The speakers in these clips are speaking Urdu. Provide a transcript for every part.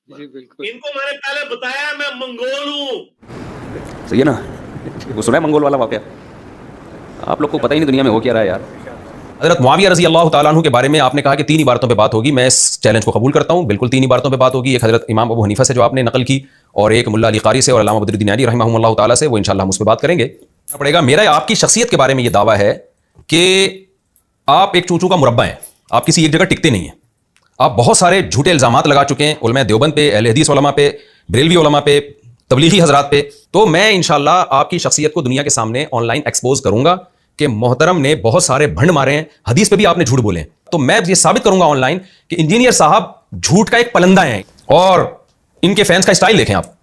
جی بالکل. ان کو میں نے پہلے بتایا میں منگول ہوں. صحیح ہے نا. وہ سنا ہے منگول والا واقعہ؟ آپ لوگ کو پتہ ہی نہیں دنیا میں ہو کیا رہا ہے یار. حضرت معاویہ رضی اللہ تعالیٰ عنہ کے بارے میں آپ نے کہا کہ 3 عبارتوں پہ بات ہوگی. میں اس چیلنج کو قبول کرتا ہوں. بالکل 3 عبارتوں پہ بات ہوگی. ایک حضرت امام ابو حنیفہ سے جو آپ نے نقل کی, اور ایک ملا علی قاری سے, اور علامہ بدر الدین علی رحمہ اللہ تعالیٰ سے. وہ انشاءاللہ ہم اس پہ بات کریں گے. پڑے گا. میرا آپ کی شخصیت کے بارے میں یہ دعویٰ ہے کہ آپ ایک چونچو کا مربع ہیں. آپ کسی ایک جگہ ٹکتے نہیں ہیں. آپ بہت سارے جھوٹے الزامات لگا چکے ہیں علماء دیوبند پہ, اہل حدیث علماء پہ, بریلوی علماء پہ, تبلیغی حضرات پہ. تو میں انشاءاللہ آپ کی شخصیت کو دنیا کے سامنے آن لائن ایکسپوز کروں گا کہ محترم نے بہت سارے بھنڈ مارے ہیں, حدیث پہ بھی آپ نے جھوٹ بولے ہیں. تو میں یہ ثابت کروں گا آن لائن کہ انجینئر صاحب جھوٹ کا ایک پلندہ ہیں. اور ان کے فینس کا اسٹائل دیکھیں آپ.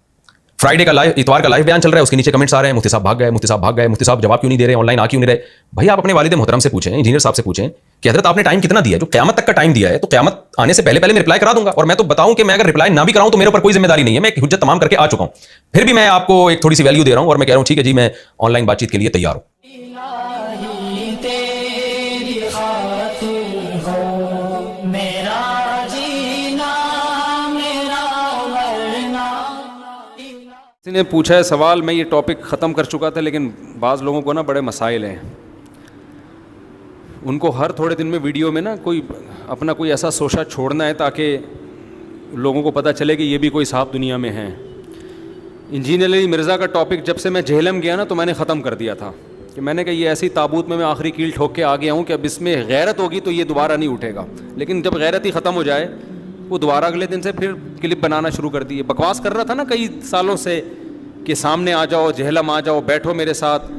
فرائیڈے کا لائیو, اتوار کا لائیو بیان چل رہا ہے, اس کے نیچے کمنٹس آ رہے ہیں مفتی صاحب بھاگ گئے, مفتی صاحب بھاگ گئے, مفتی صاحب جواب کیوں نہیں دے رہے, آن لائن آ کیوں نہیں رہے. بھائی آپ اپنے والد محترم سے پوچھیں, انجینئر صاحب سے پوچھیں کہ حضرت آپ نے ٹائم کتنا دیا ہے. جو قیامت تک کا ٹائم دیا ہے تو قیامت آنے سے پہلے میں رپلائی کرا دوں گا. اور میں تو بتاؤں کہ میں اگر رپلائی نہ بھی کراؤں تو میرے اوپر کوئی ذمہ داری نہیں ہے. میں ایک حجت تمام کر کے آ چکا ہوں. پھر بھی میں آپ کو ایک تھوڑی سی ویلیو دے رہا ہوں اور میں کہہ رہا ہوں ٹھیک ہے جی میں آن لائن بات چیت کے لیے تیار ہوں. کسی نے پوچھا ہے سوال, میں یہ ٹاپک ختم کر چکا تھا لیکن بعض لوگوں کو نا بڑے مسائل ہیں. ان کو ہر تھوڑے دن میں ویڈیو میں نا کوئی اپنا کوئی ایسا سوچا چھوڑنا ہے تاکہ لوگوں کو پتہ چلے کہ یہ بھی کوئی صاحب دنیا میں ہیں. انجینئر علی مرزا کا ٹاپک جب سے میں جہلم گیا نا تو میں نے ختم کر دیا تھا کہ میں نے کہا یہ ایسی تابوت میں آخری کیل ٹھوک کے آ گیا ہوں کہ اب اس میں غیرت ہوگی تو یہ دوبارہ نہیں اٹھے گا. لیکن جب غیرت ہی ختم ہو جائے وہ دوبارہ اگلے دن سے پھر کلپ بنانا شروع کر دی. بکواس کر رہا تھا نا کئی سالوں سے کہ سامنے آ جاؤ, جہلم آ جاؤ, بیٹھو میرے ساتھ,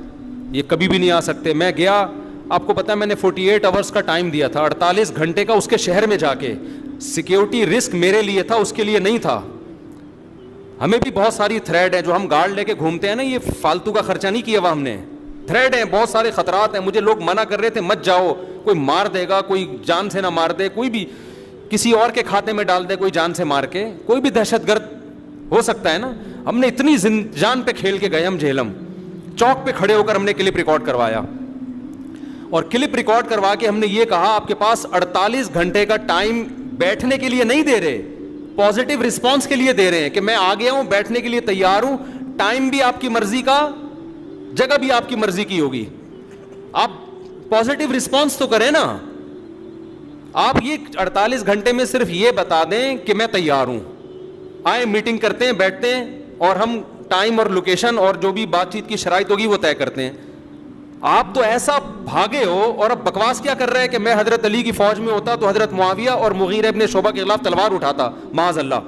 یہ کبھی بھی نہیں آ سکتے. میں گیا, آپ کو پتہ ہے میں نے 48 آورس کا ٹائم دیا تھا, 48 گھنٹے کا اس کے شہر میں جا کے. سیکیورٹی رسک میرے لیے تھا, اس کے لیے نہیں تھا. ہمیں بھی بہت ساری تھریڈ ہیں جو ہم گارڈ لے کے گھومتے ہیں نا, یہ فالتو کا خرچہ نہیں کیا ہوا ہم نے. تھریڈ ہیں, بہت سارے خطرات ہیں. مجھے لوگ منع کر رہے تھے مت جاؤ, کوئی مار دے گا, کوئی جان سے نہ مار دے, کوئی بھی کسی اور کے کھاتے میں ڈال دے کوئی جان سے مار کے, کوئی بھی دہشت گرد ہو سکتا ہے نا. ہم نے اتنی جان پہ کھیل کے گئے. ہم جہلم چوک پہ کھڑے ہو کر ہم نے کلپ ریکارڈ کروایا, اور کلپ ریکارڈ کروا کے ہم نے یہ کہا آپ کے پاس 48 گھنٹے کا ٹائم بیٹھنے کے لیے نہیں دے رہے, پازیٹیو رسپانس کے لیے دے رہے ہیں کہ میں آ گیا ہوں, بیٹھنے کے لیے تیار ہوں, ٹائم بھی آپ کی مرضی کا, جگہ بھی آپ کی مرضی کی ہوگی. آپ پازیٹیو رسپانس تو کریں نا. آپ یہ 48 گھنٹے میں صرف یہ بتا دیں کہ میں تیار ہوں, آئے میٹنگ کرتے ہیں, بیٹھتے ہیں, اور ہم ٹائم اور لوکیشن اور جو بھی بات چیت کی شرائط ہوگی وہ طے کرتے ہیں. آپ تو ایسا بھاگے ہو, اور اب بکواس کیا کر رہے ہیں کہ میں حضرت علی کی فوج میں ہوتا تو حضرت معاویہ اور مغیرہ ابن شعبہ کے خلاف تلوار اٹھاتا, معاذ اللہ.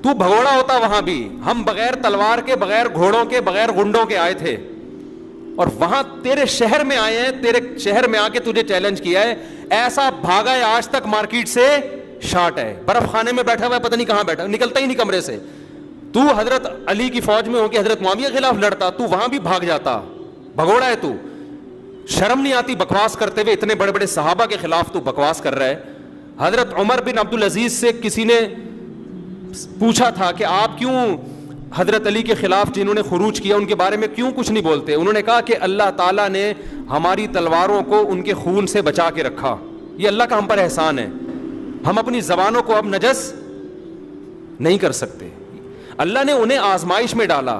تو بھگوڑا ہوتا وہاں بھی. ہم بغیر تلوار کے, بغیر گھوڑوں کے, بغیر گنڈوں کے آئے تھے, اور وہاں تیرے شہر میں آئے ہیں, تیرے شہر میں آ کے تجھے چیلنج کیا ہے. ایسا بھاگا ہے آج تک مارکیٹ سے شارٹ ہے, برف خانے میں بیٹھا ہوا ہے, پتہ نہیں کہاں بیٹھا, نکلتا ہی نہیں کمرے سے. تو حضرت علی کی فوج میں ہو کے حضرت معاویہ کے خلاف لڑتا, تو وہاں بھی بھاگ جاتا. بھگوڑا ہے تو. شرم نہیں آتی بکواس کرتے ہوئے؟ اتنے بڑے بڑے صحابہ کے خلاف تو بکواس کر رہا ہے. حضرت عمر بن عبدالعزیز سے کسی نے پوچھا تھا کہ آپ کیوں حضرت علی کے خلاف جنہوں نے خروج کیا ان کے بارے میں کیوں کچھ نہیں بولتے؟ انہوں نے کہا کہ اللہ تعالیٰ نے ہماری تلواروں کو ان کے خون سے بچا کے رکھا, یہ اللہ کا ہم پر احسان ہے. ہم اپنی زبانوں کو اب نجس نہیں کر سکتے. اللہ نے انہیں آزمائش میں ڈالا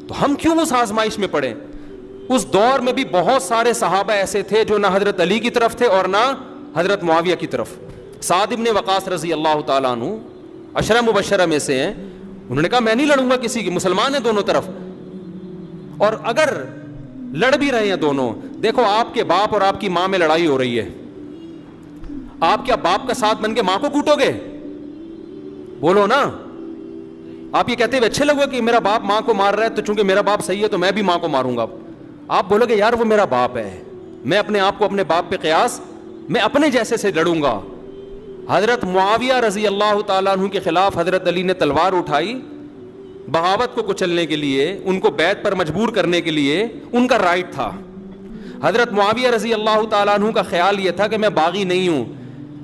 تو ہم کیوں اس آزمائش میں پڑے؟ اس دور میں بھی بہت سارے صحابہ ایسے تھے جو نہ حضرت علی کی طرف تھے اور نہ حضرت معاویہ کی طرف. سعد ابن وقاص رضی اللہ تعالیٰ عنہ عشرہ مبشرہ میں سے ہیں. انہوں نے کہا میں نہیں لڑوں گا کسی کی, مسلمان ہیں دونوں طرف, اور اگر لڑ بھی رہے ہیں دونوں, دیکھو آپ کے باپ اور آپ کی ماں میں لڑائی ہو رہی ہے, آپ کیا باپ کا ساتھ بن کے ماں کو کوٹو گے؟ بولو نا. آپ یہ کہتے ہوئے اچھے لگو کہ میرا باپ ماں کو مار رہا ہے تو چونکہ میرا باپ صحیح ہے تو میں بھی ماں کو ماروں گا. آپ بولو گے یار وہ میرا باپ ہے, میں اپنے آپ کو اپنے باپ پہ قیاس, میں اپنے جیسے سے لڑوں گا. حضرت معاویہ رضی اللہ تعالیٰ عنہ کے خلاف حضرت علی نے تلوار اٹھائی, بغاوت کو کچلنے کے لیے, ان کو بیعت پر مجبور کرنے کے لیے, ان کا رائٹ تھا. حضرت معاویہ رضی اللہ تعالیٰ عنہ کا خیال یہ تھا کہ میں باغی نہیں ہوں,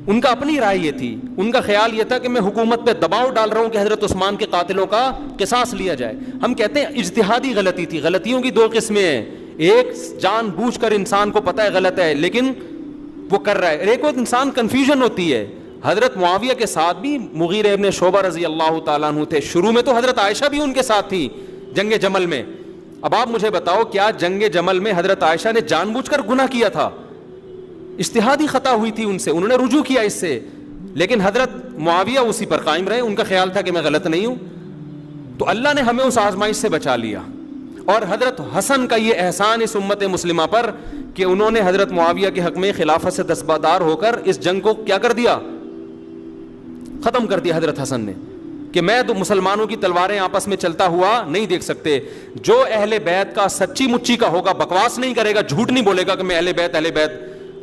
ان کا اپنی رائے یہ تھی. ان کا خیال یہ تھا کہ میں حکومت پہ دباؤ ڈال رہا ہوں کہ حضرت عثمان کے قاتلوں کا قصاص لیا جائے. ہم کہتے ہیں اجتہادی غلطی تھی. غلطیوں کی 2 قسمیں ہیں, ایک جان بوجھ کر انسان کو پتہ ہے غلط ہے لیکن وہ کر رہا ہے, ایک وہ انسان کنفیوژن ہوتی ہے. حضرت معاویہ کے ساتھ بھی مغیرہ ابن شعبہ رضی اللہ تعالیٰ عنہ تھے. شروع میں تو حضرت عائشہ بھی ان کے ساتھ تھی جنگ جمل میں. اب آپ مجھے بتاؤ, کیا جنگ جمل میں حضرت عائشہ نے جان بوجھ کر گناہ کیا تھا؟ اجتہادی خطا ہوئی تھی ان سے, انہوں نے رجوع کیا اس سے, لیکن حضرت معاویہ اسی پر قائم رہے. ان کا خیال تھا کہ میں غلط نہیں ہوں, تو اللہ نے ہمیں اس آزمائش سے بچا لیا. اور حضرت حسن کا یہ احسان اس امت مسلمہ پر کہ انہوں نے حضرت معاویہ کے حق میں خلافت سے دستبردار ہو کر اس جنگ کو کیا کر دیا, ختم کر دیا حضرت حسن نے, کہ میں تو مسلمانوں کی تلواریں آپس میں چلتا ہوا نہیں دیکھ سکتے. جو اہل بیت کا سچی مچی کا ہوگا, بکواس نہیں کرے گا, جھوٹ نہیں بولے گا کہ میں اہل بیت.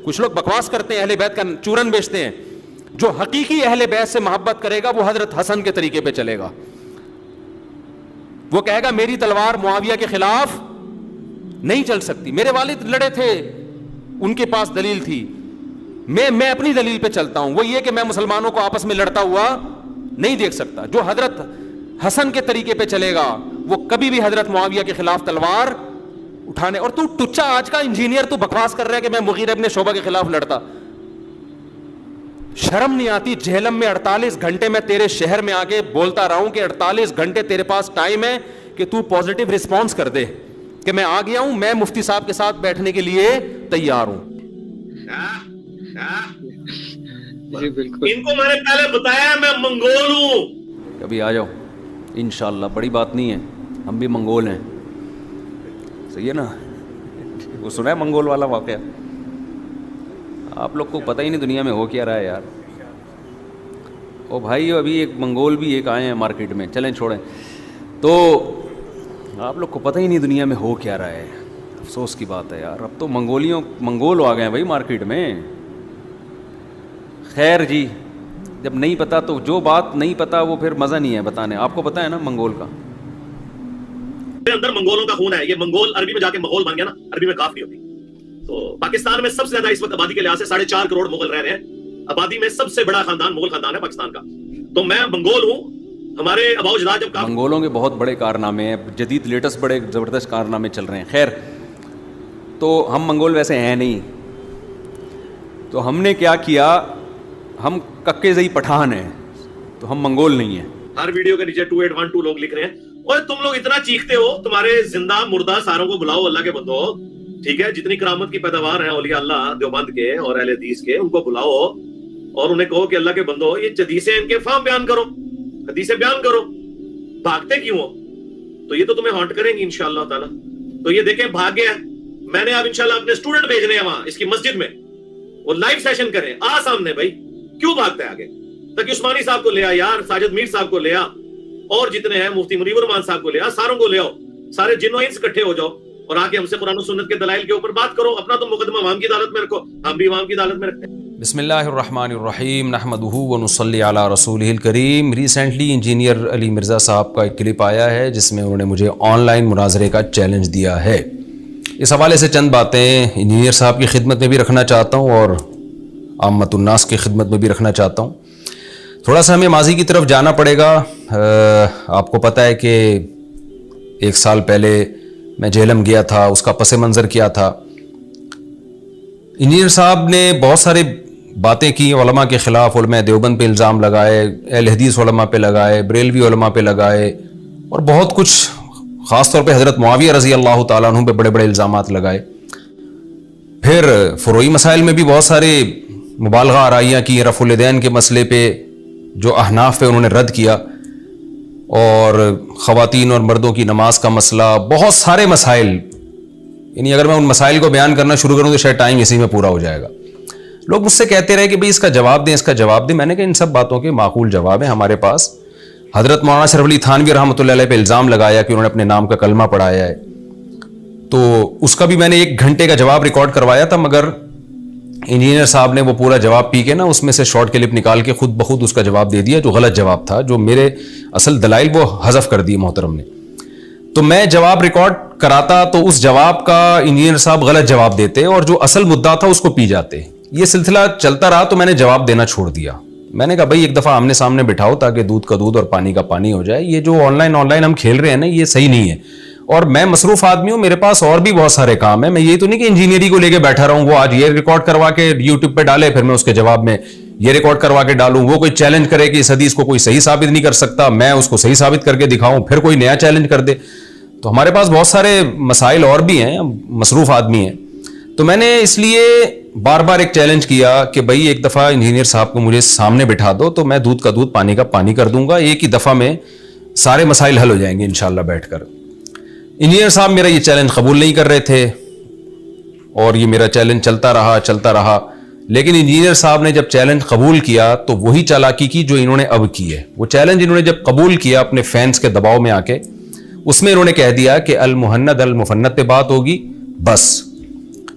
کچھ لوگ بکواس کرتے ہیں, اہل بیت کا چورن بیچتے ہیں. جو حقیقی اہل بیت سے محبت کرے گا وہ حضرت حسن کے طریقے پہ چلے گا. وہ کہے گا میری تلوار معاویہ کے خلاف نہیں چل سکتی, میرے والد لڑے تھے, ان کے پاس دلیل تھی, میں اپنی دلیل پہ چلتا ہوں. وہ یہ کہ میں مسلمانوں کو آپس میں لڑتا ہوا نہیں دیکھ سکتا. جو حضرت حسن کے طریقے پہ چلے گا وہ کبھی بھی حضرت معاویہ کے خلاف تلوار اٹھانے. اور تو ٹچا آج کا انجینئر, تو بکواس کر رہا ہے کہ میں مغیرہ ابن شعبہ کے خلاف لڑتا. شرم نہیں آتی؟ جہلم میں 48 گھنٹے میں تیرے شہر میں آ کے بولتا رہا ہوں کہ 48 گھنٹے تیرے پاس ٹائم ہے کہ تو پازیٹیو رسپانس کر دے کہ میں آ گیا ہوں, میں مفتی صاحب کے ساتھ بیٹھنے کے لیے تیار ہوں. ان کو میں نے پہلے بتایا میں منگول ہوں. کبھی آ جاؤ انشاءاللہ, بڑی بات نہیں ہے, ہم بھی منگول ہیں. صحیح ہے نا. وہ سنا ہے منگول والا واقعہ؟ آپ لوگ کو پتہ ہی نہیں دنیا میں ہو کیا رہا ہے یار. او بھائی, ابھی ایک منگول بھی ایک آئے ہیں مارکیٹ میں, چلیں چھوڑیں. تو آپ لوگ کو پتہ ہی نہیں دنیا میں ہو کیا رہا ہے. افسوس کی بات ہے یار, اب تو منگول آ گئے ہیں بھائی مارکیٹ میں. خیر جی, جب نہیں پتا تو جو بات نہیں پتا وہ پھر مزہ نہیں ہے بتانے. آپ کو پتا ہے نا منگول کا, اندر منگولوں کا خون ہے. یہ منگول عربی میں جا کے مغول بن گیا نا, عربی میں کاف نہیں ہوتی. تو پاکستان میں سب سے زیادہ اس وقت آبادی کے لحاظ سے 4.5 کروڑ مغل رہ رہے ہیں. آبادی میں سب سے بڑا خاندان مغل خاندان ہے پاکستان کا. تو میں منگول ہوں. ہمارے اباؤ اجداد جب منگولوں کے بہت بڑے کارنامے ہیں, جدید لیٹسٹ بڑے زبردست کارنامے چل رہے ہیں. خیر, تو ہم منگول ویسے ہیں نہیں, تو ہم نے کیا کیا, ہم ککے زئی پٹھان ہیں, تو ہم منگول نہیں ہیں. ہر ویڈیو کے نیچے 2812 لوگ لکھ رہے ہیں, اور تم لوگ اتنا چیختے ہو, تمہارے زندہ مردہ ساروں کو بلاؤ اللہ کے بندو, ٹھیک ہے, جتنی کرامت کی پیداوار ہیں اولیاء اللہ دیوبند کے اور اہل حدیث کے, ان کو بلاؤ اور انہیں کہو کہ اللہ کے بندو یہ حدیثیں ان کے فہم بیان کرو, حدیثیں بیان کرو. بھاگتے کیوں ہو؟ تو یہ تو تمہیں ہانٹ کریں گی انشاءاللہ تعالی. تو یہ دیکھیں بھاگ گیا. میں نے اب انشاءاللہ اپنے اسٹوڈنٹ بھیجنے ہیں وہاں اس کی مسجد میں, وہ لائیو سیشن کریں. آ سامنے بھائی, کیوں بھاگتے ہیں آگے؟ تاکہ عثمانی صاحب کو لے آ یار, ساجد میر صاحب کو لے آ, اور جتنے ہیں مفتی منیب الرحمان صاحب کو لے آ, ساروں کو لے آؤ, سارے جنوں انس اکٹھے ہو جاؤ اور آ کے ہم سے قرآن و سنت کے دلائل کے اوپر بات کرو. اپنا تو مقدمہ عوام کی عدالت میں رکھو, ہم بھی عوام کی عدالت میں رکھتے ہیں. بسم اللہ الرحمن الرحیم, نحمدہ ونصلی علی رسولہ الکریم. ریسنٹلی انجینئر علی مرزا صاحب کا ایک کلپ آیا ہے جس میں انہوں نے مجھے آن لائن مناظرے کا چیلنج دیا ہے. اس حوالے سے چند باتیں انجینئر صاحب کی خدمت میں بھی رکھنا چاہتا ہوں اور عامت الناس کی خدمت میں بھی رکھنا چاہتا ہوں. تھوڑا سا ہمیں ماضی کی طرف جانا پڑے گا. آپ کو پتہ ہے کہ 1 سال پہلے میں جہلم گیا تھا, اس کا پس منظر کیا تھا. انجینئر صاحب نے بہت سارے باتیں کی, علماء کے خلاف, علماء دیوبند پہ الزام لگائے, اہل حدیث علماء پہ لگائے, بریلوی علماء پہ لگائے, اور بہت کچھ, خاص طور پہ حضرت معاویہ رضی اللہ تعالیٰ عنہ پہ بڑے بڑے الزامات لگائے. پھر فروعی مسائل میں بھی بہت سارے مبالغہ آرائیاں کی. رفع الیدین کے مسئلے پہ جو احناف پہ انہوں نے رد کیا, اور خواتین اور مردوں کی نماز کا مسئلہ, بہت سارے مسائل. یعنی اگر میں ان مسائل کو بیان کرنا شروع کروں تو شاید ٹائم اسی میں پورا ہو جائے گا. لوگ مجھ سے کہتے رہے کہ بھئی اس کا جواب دیں, اس کا جواب دیں. میں نے کہا ان سب باتوں کے معقول جواب ہیں ہمارے پاس. حضرت مولانا اشرف علی تھانوی رحمۃ اللہ علیہ پہ الزام لگایا کہ انہوں نے اپنے نام کا کلمہ پڑھایا ہے, تو اس کا بھی میں نے 1 گھنٹے کا جواب ریکارڈ کروایا تھا, مگر انجینئر صاحب نے وہ پورا جواب پی کے نا اس میں سے شارٹ کلپ نکال کے خود بخود اس کا جواب دے دیا, جو غلط جواب تھا. جو میرے اصل دلائل وہ حذف کر دیے محترم نے. تو میں جواب ریکارڈ کراتا تو اس جواب کا انجینئر صاحب غلط جواب دیتے اور جو اصل مدعا تھا اس کو پی جاتے. یہ سلسلہ چلتا رہا تو میں نے جواب دینا چھوڑ دیا. میں نے کہا بھائی ایک دفعہ آمنے سامنے بٹھاؤ تاکہ دودھ کا دودھ اور پانی کا پانی ہو جائے. یہ جو آن لائن ہم کھیل رہے ہیں نا, یہ صحیح نہیں ہے. اور میں مصروف آدمی ہوں, میرے پاس اور بھی بہت سارے کام ہیں. میں یہی تو نہیں کہ انجینئرنگ کو لے کے بیٹھا رہا ہوں, وہ آج یہ ریکارڈ کروا کے یوٹیوب پہ ڈالے, پھر میں اس کے جواب میں یہ ریکارڈ کروا کے ڈالوں, وہ کوئی چیلنج کرے کہ اس حدیث کو کوئی صحیح ثابت نہیں کر سکتا, میں اس کو صحیح ثابت کر کے دکھاؤں, پھر کوئی نیا چیلنج کر دے. تو ہمارے پاس بہت سارے مسائل اور بھی ہیں, مصروف آدمی ہیں. تو میں نے اس لیے بار بار ایک چیلنج کیا کہ بھائی ایک دفعہ انجینئر صاحب کو مجھے سامنے بٹھا دو تو میں دودھ کا دودھ پانی کا پانی کر دوں گا, ایک ہی دفعہ میں سارے مسائل حل ہو جائیں گے انشاءاللہ بیٹھ کر. انجینئر صاحب میرا یہ چیلنج قبول نہیں کر رہے تھے اور یہ میرا چیلنج چلتا رہا. لیکن انجینئر صاحب نے جب چیلنج قبول کیا تو وہی چالاکی کی جو انہوں نے اب کی ہے. وہ چیلنج انہوں نے جب قبول کیا اپنے فینس کے دباؤ میں آ کے, اس میں انہوں نے کہہ دیا کہ المہند المفند پہ بات ہوگی, بس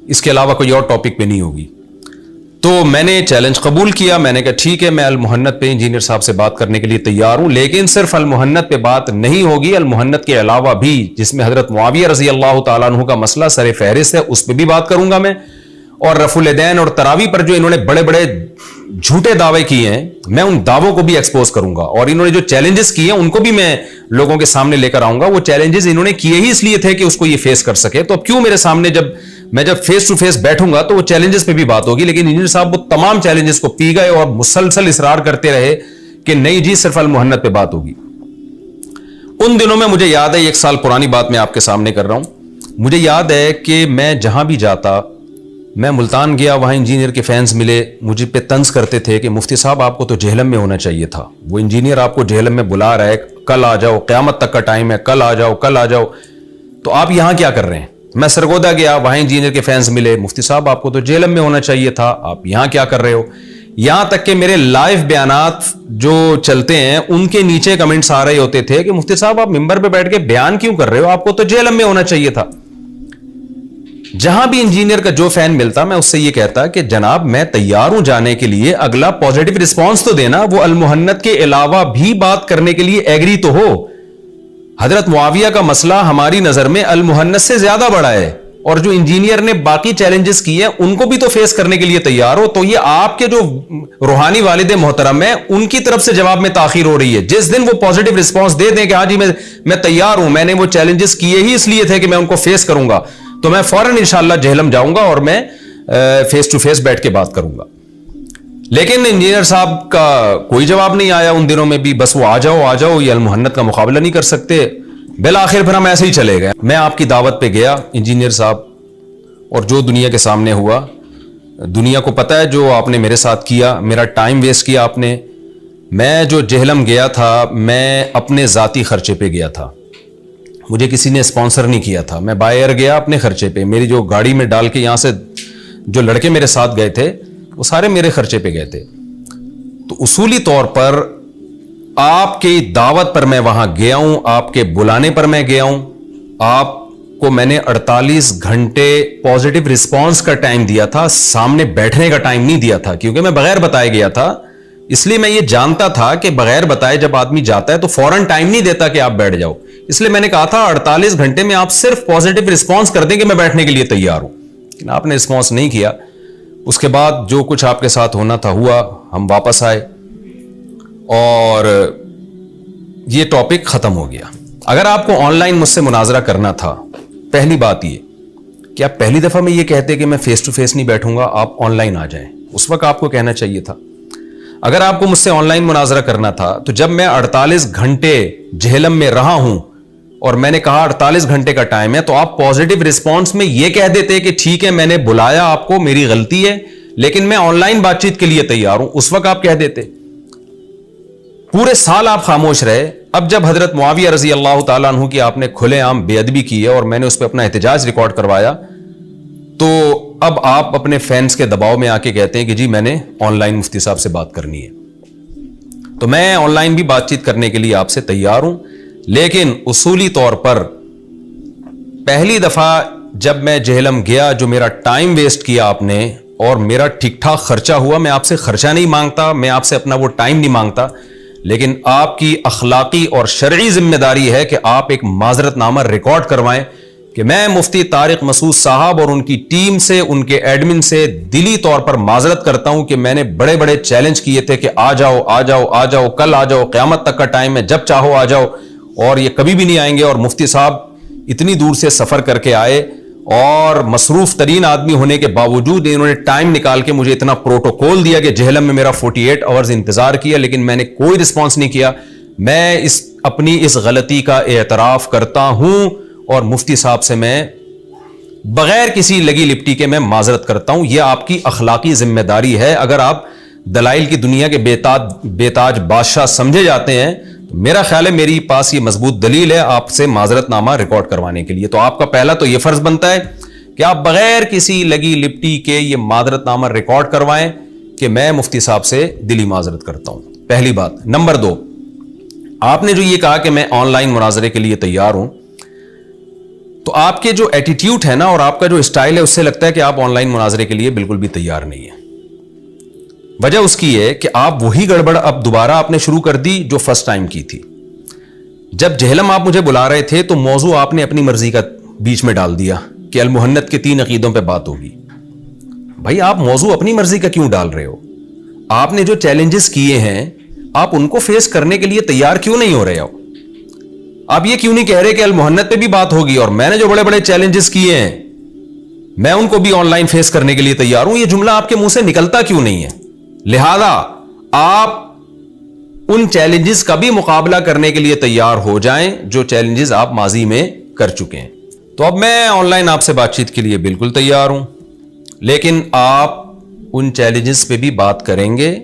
اس کے علاوہ کوئی اور ٹاپک پہ نہیں ہوگی. تو میں نے چیلنج قبول کیا, میں نے کہا ٹھیک ہے میں المہند پہ انجینئر صاحب سے بات کرنے کے لیے تیار ہوں, لیکن صرف المہند پہ بات نہیں ہوگی, المہند کے علاوہ بھی جس میں حضرت معاویہ رضی اللہ تعالیٰ عنہ کا مسئلہ سر فہرست ہے اس پہ بھی بات کروں گا میں, اور رفع الیدین اور تراویح پر جو انہوں نے بڑے بڑے جھوٹے دعوے کیے ہیں میں ان دعووں کو بھی ایکسپوز کروں گا, اور انہوں نے جو چیلنجز کیے ہیں ان کو بھی میں لوگوں کے سامنے لے کر آؤں گا. وہ چیلنجز انہوں نے کیے ہی اس لیے تھے کہ اس کو یہ فیس کر سکے, تو اب کیوں میرے سامنے جب فیس ٹو فیس بیٹھوں گا تو وہ چیلنجز پہ بھی بات ہوگی. لیکن انجینئر صاحب وہ تمام چیلنجز کو پی گئے اور مسلسل اصرار کرتے رہے کہ نہیں جی صرف المہند پہ بات ہوگی. ان دنوں میں مجھے یاد ہے, 1 سال پرانی بات میں آپ کے سامنے کر رہا ہوں, مجھے یاد ہے کہ میں جہاں بھی جاتا, میں ملتان گیا وہاں انجینئر کے فینس ملے, مجھے پہ طنز کرتے تھے کہ مفتی صاحب آپ کو تو جہلم میں ہونا چاہیے تھا, وہ انجینئر آپ کو جہلم میں بلا رہا ہے, کل آ جاؤ, قیامت تک کا ٹائم ہے, کل آ جاؤ, تو آپ یہاں کیا کر رہے ہیں. میں سرگودا گیا وہاں انجینئر کے فینس ملے, مفتی صاحب آپ کو تو جہلم میں ہونا چاہیے تھا, آپ یہاں کیا کر رہے ہو. یہاں تک کہ میرے لائیو بیانات جو چلتے ہیں ان کے نیچے کمنٹس آ رہے ہوتے تھے کہ مفتی صاحب آپ ممبر پہ بیٹھ کے بیان کیوں کر رہے ہو, آپ کو تو جہلم میں ہونا چاہیے تھا. جہاں بھی انجینئر کا جو فین ملتا میں اس سے یہ کہتا کہ جناب میں تیار ہوں جانے کے لیے, اگلا پازیٹیو رسپانس تو دینا, وہ المہند کے علاوہ بھی بات کرنے کے لیے ایگری تو ہو. حضرت معاویہ کا مسئلہ ہماری نظر میں المہند سے زیادہ بڑا ہے, اور جو انجینئر نے باقی چیلنجز کیے ہیں ان کو بھی تو فیس کرنے کے لیے تیار ہو. تو یہ آپ کے جو روحانی والد محترم ہیں ان کی طرف سے جواب میں تاخیر ہو رہی ہے. جس دن وہ پازیٹیو رسپانس دے دیں کہ ہاں جی میں تیار ہوں, میں نے وہ چیلنجز کیے ہی اس لیے تھے کہ میں ان کو فیس کروں گا, تو میں فوراً انشاءاللہ جہلم جاؤں گا اور میں فیس ٹو فیس بیٹھ کے بات کروں گا. لیکن انجینئر صاحب کا کوئی جواب نہیں آیا ان دنوں میں بھی, بس وہ آ جاؤ یہ المہند کا مقابلہ نہیں کر سکتے. بالآخر پھر ہم ایسے ہی چلے گئے. میں آپ کی دعوت پہ گیا انجینئر صاحب, اور جو دنیا کے سامنے ہوا, دنیا کو پتہ ہے جو آپ نے میرے ساتھ کیا, میرا ٹائم ویسٹ کیا آپ نے. میں جو جہلم گیا تھا میں اپنے ذاتی خرچے پہ گیا تھا, مجھے کسی نے اسپانسر نہیں کیا تھا, میں بائی ایئر گیا اپنے خرچے پہ. میری جو گاڑی میں ڈال کے یہاں سے جو لڑکے میرے ساتھ گئے تھے وہ سارے میرے خرچے پہ گئے تھے. تو اصولی طور پر آپ کی دعوت پر میں وہاں گیا ہوں, آپ کے بلانے پر میں گیا ہوں, آپ کو میں نے 48 گھنٹے پازیٹیو رسپانس کا ٹائم دیا تھا, سامنے بیٹھنے کا ٹائم نہیں دیا تھا, کیونکہ میں بغیر بتائے گیا تھا. اس لیے میں یہ جانتا تھا کہ بغیر بتائے جب آدمی جاتا ہے تو فوراً ٹائم نہیں دیتا کہ آپ بیٹھ جاؤ. اس لیے میں نے کہا تھا 48 گھنٹے میں آپ صرف پازیٹیو رسپانس کر دیں کہ میں بیٹھنے کے لیے تیار ہوں, لیکن آپ نے رسپانس نہیں کیا. اس کے بعد جو کچھ آپ کے ساتھ ہونا تھا ہوا, ہم واپس آئے اور یہ ٹاپک ختم ہو گیا. اگر آپ کو آن لائن مجھ سے مناظرہ کرنا تھا, پہلی بات یہ کہ آپ پہلی دفعہ میں یہ کہتے کہ میں فیس ٹو فیس نہیں بیٹھوں گا, آپ آن لائن آ جائیں, اس وقت آپ کو کہنا چاہیے تھا. اگر آپ کو مجھ سے آن لائن مناظرہ کرنا تھا تو جب میں 48 گھنٹے جہلم میں رہا ہوں اور میں نے کہا 48 گھنٹے کا ٹائم ہے, تو آپ پازیٹیو رسپانس میں یہ کہہ دیتے کہ ٹھیک ہے میں نے بلایا آپ کو, میری غلطی ہے, لیکن میں آن لائن بات چیت کے لیے تیار ہوں, اس وقت آپ کہہ دیتے. پورے سال آپ خاموش رہے. اب جب حضرت معاویہ رضی اللہ تعالیٰ عنہ کی آپ نے کھلے عام بے ادبی کی ہے اور میں نے اس پہ اپنا احتجاج ریکارڈ کروایا, تو اب آپ اپنے فینس کے دباؤ میں آ کے کہتے ہیں کہ جی میں نے آن لائن مفتی صاحب سے بات کرنی ہے. تو میں آن لائن بھی بات چیت کرنے کے لیے آپ سے تیار ہوں, لیکن اصولی طور پر پہلی دفعہ جب میں جہلم گیا, جو میرا ٹائم ویسٹ کیا آپ نے اور میرا ٹھیک ٹھاک خرچہ ہوا, میں آپ سے خرچہ نہیں مانگتا, میں آپ سے اپنا وہ ٹائم نہیں مانگتا, لیکن آپ کی اخلاقی اور شرعی ذمہ داری ہے کہ آپ ایک معذرت نامہ ریکارڈ کروائیں کہ میں مفتی طارق مسعود صاحب اور ان کی ٹیم سے, ان کے ایڈمن سے دلی طور پر معذرت کرتا ہوں کہ میں نے بڑے بڑے چیلنج کیے تھے کہ آ جاؤ آ جاؤ آ جاؤ, کل آ جاؤ, قیامت تک کا ٹائم ہے, جب چاہو آ جاؤ, اور یہ کبھی بھی نہیں آئیں گے. اور مفتی صاحب اتنی دور سے سفر کر کے آئے اور مصروف ترین آدمی ہونے کے باوجود انہوں نے ٹائم نکال کے مجھے اتنا پروٹوکول دیا کہ جہلم میں میرا 48 آورز انتظار کیا، لیکن میں نے کوئی رسپانس نہیں کیا. میں اپنی اس غلطی کا اعتراف کرتا ہوں اور مفتی صاحب سے میں بغیر کسی لگی لپٹی کے میں معذرت کرتا ہوں. یہ آپ کی اخلاقی ذمہ داری ہے. اگر آپ دلائل کی دنیا کے بے تاج بادشاہ سمجھے جاتے ہیں تو میرا خیال ہے میری پاس یہ مضبوط دلیل ہے آپ سے معذرت نامہ ریکارڈ کروانے کے لیے. تو آپ کا پہلا تو یہ فرض بنتا ہے کہ آپ بغیر کسی لگی لپٹی کے یہ معذرت نامہ ریکارڈ کروائیں کہ میں مفتی صاحب سے دلی معذرت کرتا ہوں. پہلی بات. نمبر 2، آپ نے جو یہ کہا کہ میں آن لائن مناظرے کے لیے تیار ہوں، تو آپ کے جو ایٹیٹیوڈ ہے نا اور آپ کا جو اسٹائل ہے اس سے لگتا ہے کہ آپ آن لائن مناظرے کے لیے بالکل بھی تیار نہیں ہیں. وجہ اس کی ہے کہ آپ وہی گڑبڑ اب دوبارہ آپ نے شروع کر دی جو فرسٹ ٹائم کی تھی. جب جہلم آپ مجھے بلا رہے تھے تو موضوع آپ نے اپنی مرضی کا بیچ میں ڈال دیا کہ المحنت کے 3 عقیدوں پہ بات ہوگی. بھائی آپ موضوع اپنی مرضی کا کیوں ڈال رہے ہو؟ آپ نے جو چیلنجز کیے ہیں آپ ان کو فیس کرنے کے لیے تیار کیوں نہیں ہو رہے ہو؟ آپ یہ کیوں نہیں کہہ رہے کہ المحنت پہ بھی بات ہوگی اور میں نے جو بڑے بڑے چیلنجز کیے ہیں میں ان کو بھی آن لائن فیس کرنے کے لیے تیار ہوں؟ یہ جملہ آپ کے منہ سے نکلتا کیوں نہیں ہے؟ لہذا آپ ان چیلنجز کا بھی مقابلہ کرنے کے لیے تیار ہو جائیں جو چیلنجز آپ ماضی میں کر چکے ہیں. تو اب میں آن لائن آپ سے بات چیت کے لیے بالکل تیار ہوں، لیکن آپ ان چیلنجز پہ بھی بات کریں گے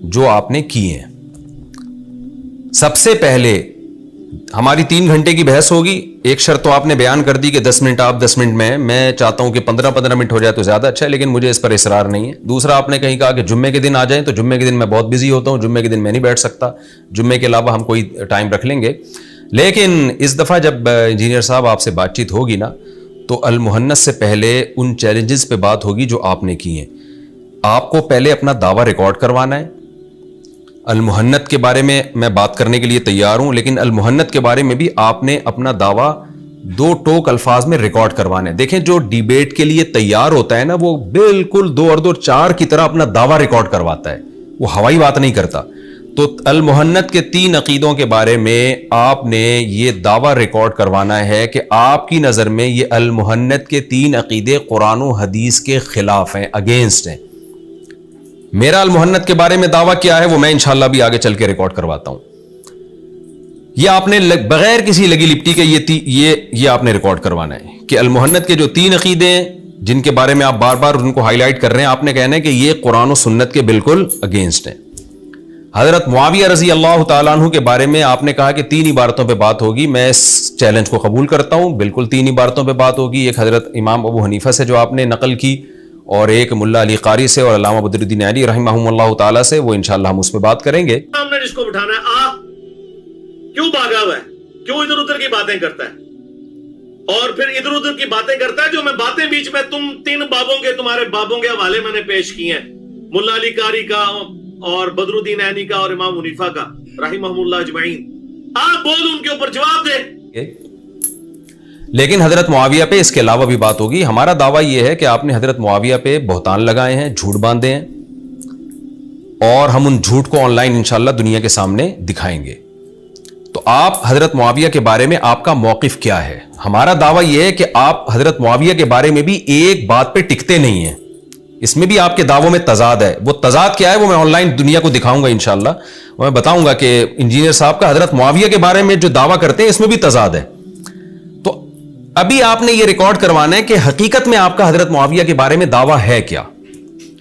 جو آپ نے کیے ہیں. سب سے پہلے ہماری 3 گھنٹے کی بحث ہوگی. ایک شرط تو آپ نے بیان کر دی کہ 10 منٹ آپ 10 منٹ میں چاہتا ہوں کہ 15 منٹ ہو جائے تو زیادہ اچھا ہے، لیکن مجھے اس پر اصرار نہیں ہے. دوسرا آپ نے کہیں کہا کہ جمعے کے دن آ جائیں، تو جمعے کے دن میں بہت بزی ہوتا ہوں، جمعے کے دن میں نہیں بیٹھ سکتا. جمعے کے علاوہ ہم کوئی ٹائم رکھ لیں گے. لیکن اس دفعہ جب انجینئر صاحب آپ سے بات چیت ہوگی نا تو المحنت سے پہلے ان چیلنجز پہ بات ہوگی جو آپ نے کی ہیں. آپ کو پہلے اپنا دعویٰ ریکارڈ کروانا ہے. المحنت کے بارے میں بات کرنے کے لیے تیار ہوں، لیکن المحنت کے بارے میں بھی آپ نے اپنا دعویٰ 2 ٹوک الفاظ میں ریکارڈ کروانا ہے. دیکھیں جو ڈیبیٹ کے لیے تیار ہوتا ہے نا وہ بالکل 2 اور 2 4 کی طرح اپنا دعویٰ ریکارڈ کرواتا ہے، وہ ہوائی بات نہیں کرتا. تو المحنت کے 3 عقیدوں کے بارے میں آپ نے یہ دعویٰ ریکارڈ کروانا ہے کہ آپ کی نظر میں یہ المحنت کے 3 عقیدے قرآن و حدیث کے خلاف ہیں، اگینسٹ ہیں. میرا المحنت کے بارے میں دعویٰ کیا ہے وہ میں انشاءاللہ بھی آگے چل کے ریکارڈ کرواتا ہوں. یہ آپ نے بغیر کسی لگی لپٹی کے یہ آپ نے ریکارڈ کروانا ہے کہ المحنت کے جو 3 عقیدے ہیں جن کے بارے میں آپ بار بار ان کو ہائی لائٹ کر رہے ہیں، آپ نے کہنا ہے کہ یہ قرآن و سنت کے بالکل اگینسٹ ہیں. حضرت معاویہ رضی اللہ تعالیٰ عنہ کے بارے میں آپ نے کہا کہ 3 عبارتوں پہ بات ہوگی. میں اس چیلنج کو قبول کرتا ہوں، بالکل 3 عبارتوں پہ بات ہوگی. ایک حضرت امام ابو حنیفہ سے جو آپ نے نقل کی، اور ایک ملا علی قاری سے اور علامہ بدر الدین علی رحمہم اللہ تعالیٰ سے، وہ انشاءاللہ ہم اس پہ بات کریں گے. ہم نے جس کو بٹھانا ہے آپ کیوں بھاگا ہوا ہے، کیوں ادھر ادھر کی باتیں کرتا ہے اور پھر ادھر ادھر کی باتیں کرتا ہے. جو میں باتیں بیچ میں تمہارے بابوں کے حوالے میں نے پیش کیے ہیں، ملا علی قاری کا اور بدر الدین عینی کا اور امام حنیفہ کا رحمہم اللہ اجمعین، آپ بول ان کے اوپر جواب دیں. لیکن حضرت معاویہ پہ اس کے علاوہ بھی بات ہوگی. ہمارا دعویٰ یہ ہے کہ آپ نے حضرت معاویہ پہ بہتان لگائے ہیں، جھوٹ باندھے ہیں، اور ہم ان جھوٹ کو آن لائن انشاءاللہ دنیا کے سامنے دکھائیں گے. تو آپ حضرت معاویہ کے بارے میں آپ کا موقف کیا ہے؟ ہمارا دعویٰ یہ ہے کہ آپ حضرت معاویہ کے بارے میں بھی ایک بات پہ ٹکتے نہیں ہیں. اس میں بھی آپ کے دعووں میں تضاد ہے. وہ تضاد کیا ہے وہ میں آن لائن دنیا کو دکھاؤں گا انشاءاللہ. میں بتاؤں گا کہ انجینئر صاحب کا حضرت معاویہ کے بارے میں جو دعویٰ کرتے ہیں اس میں بھی تضاد ہے. تو ابھی آپ نے یہ ریکارڈ کروانا ہے کہ حقیقت میں آپ کا حضرت معاویہ کے بارے میں دعویٰ ہے کیا.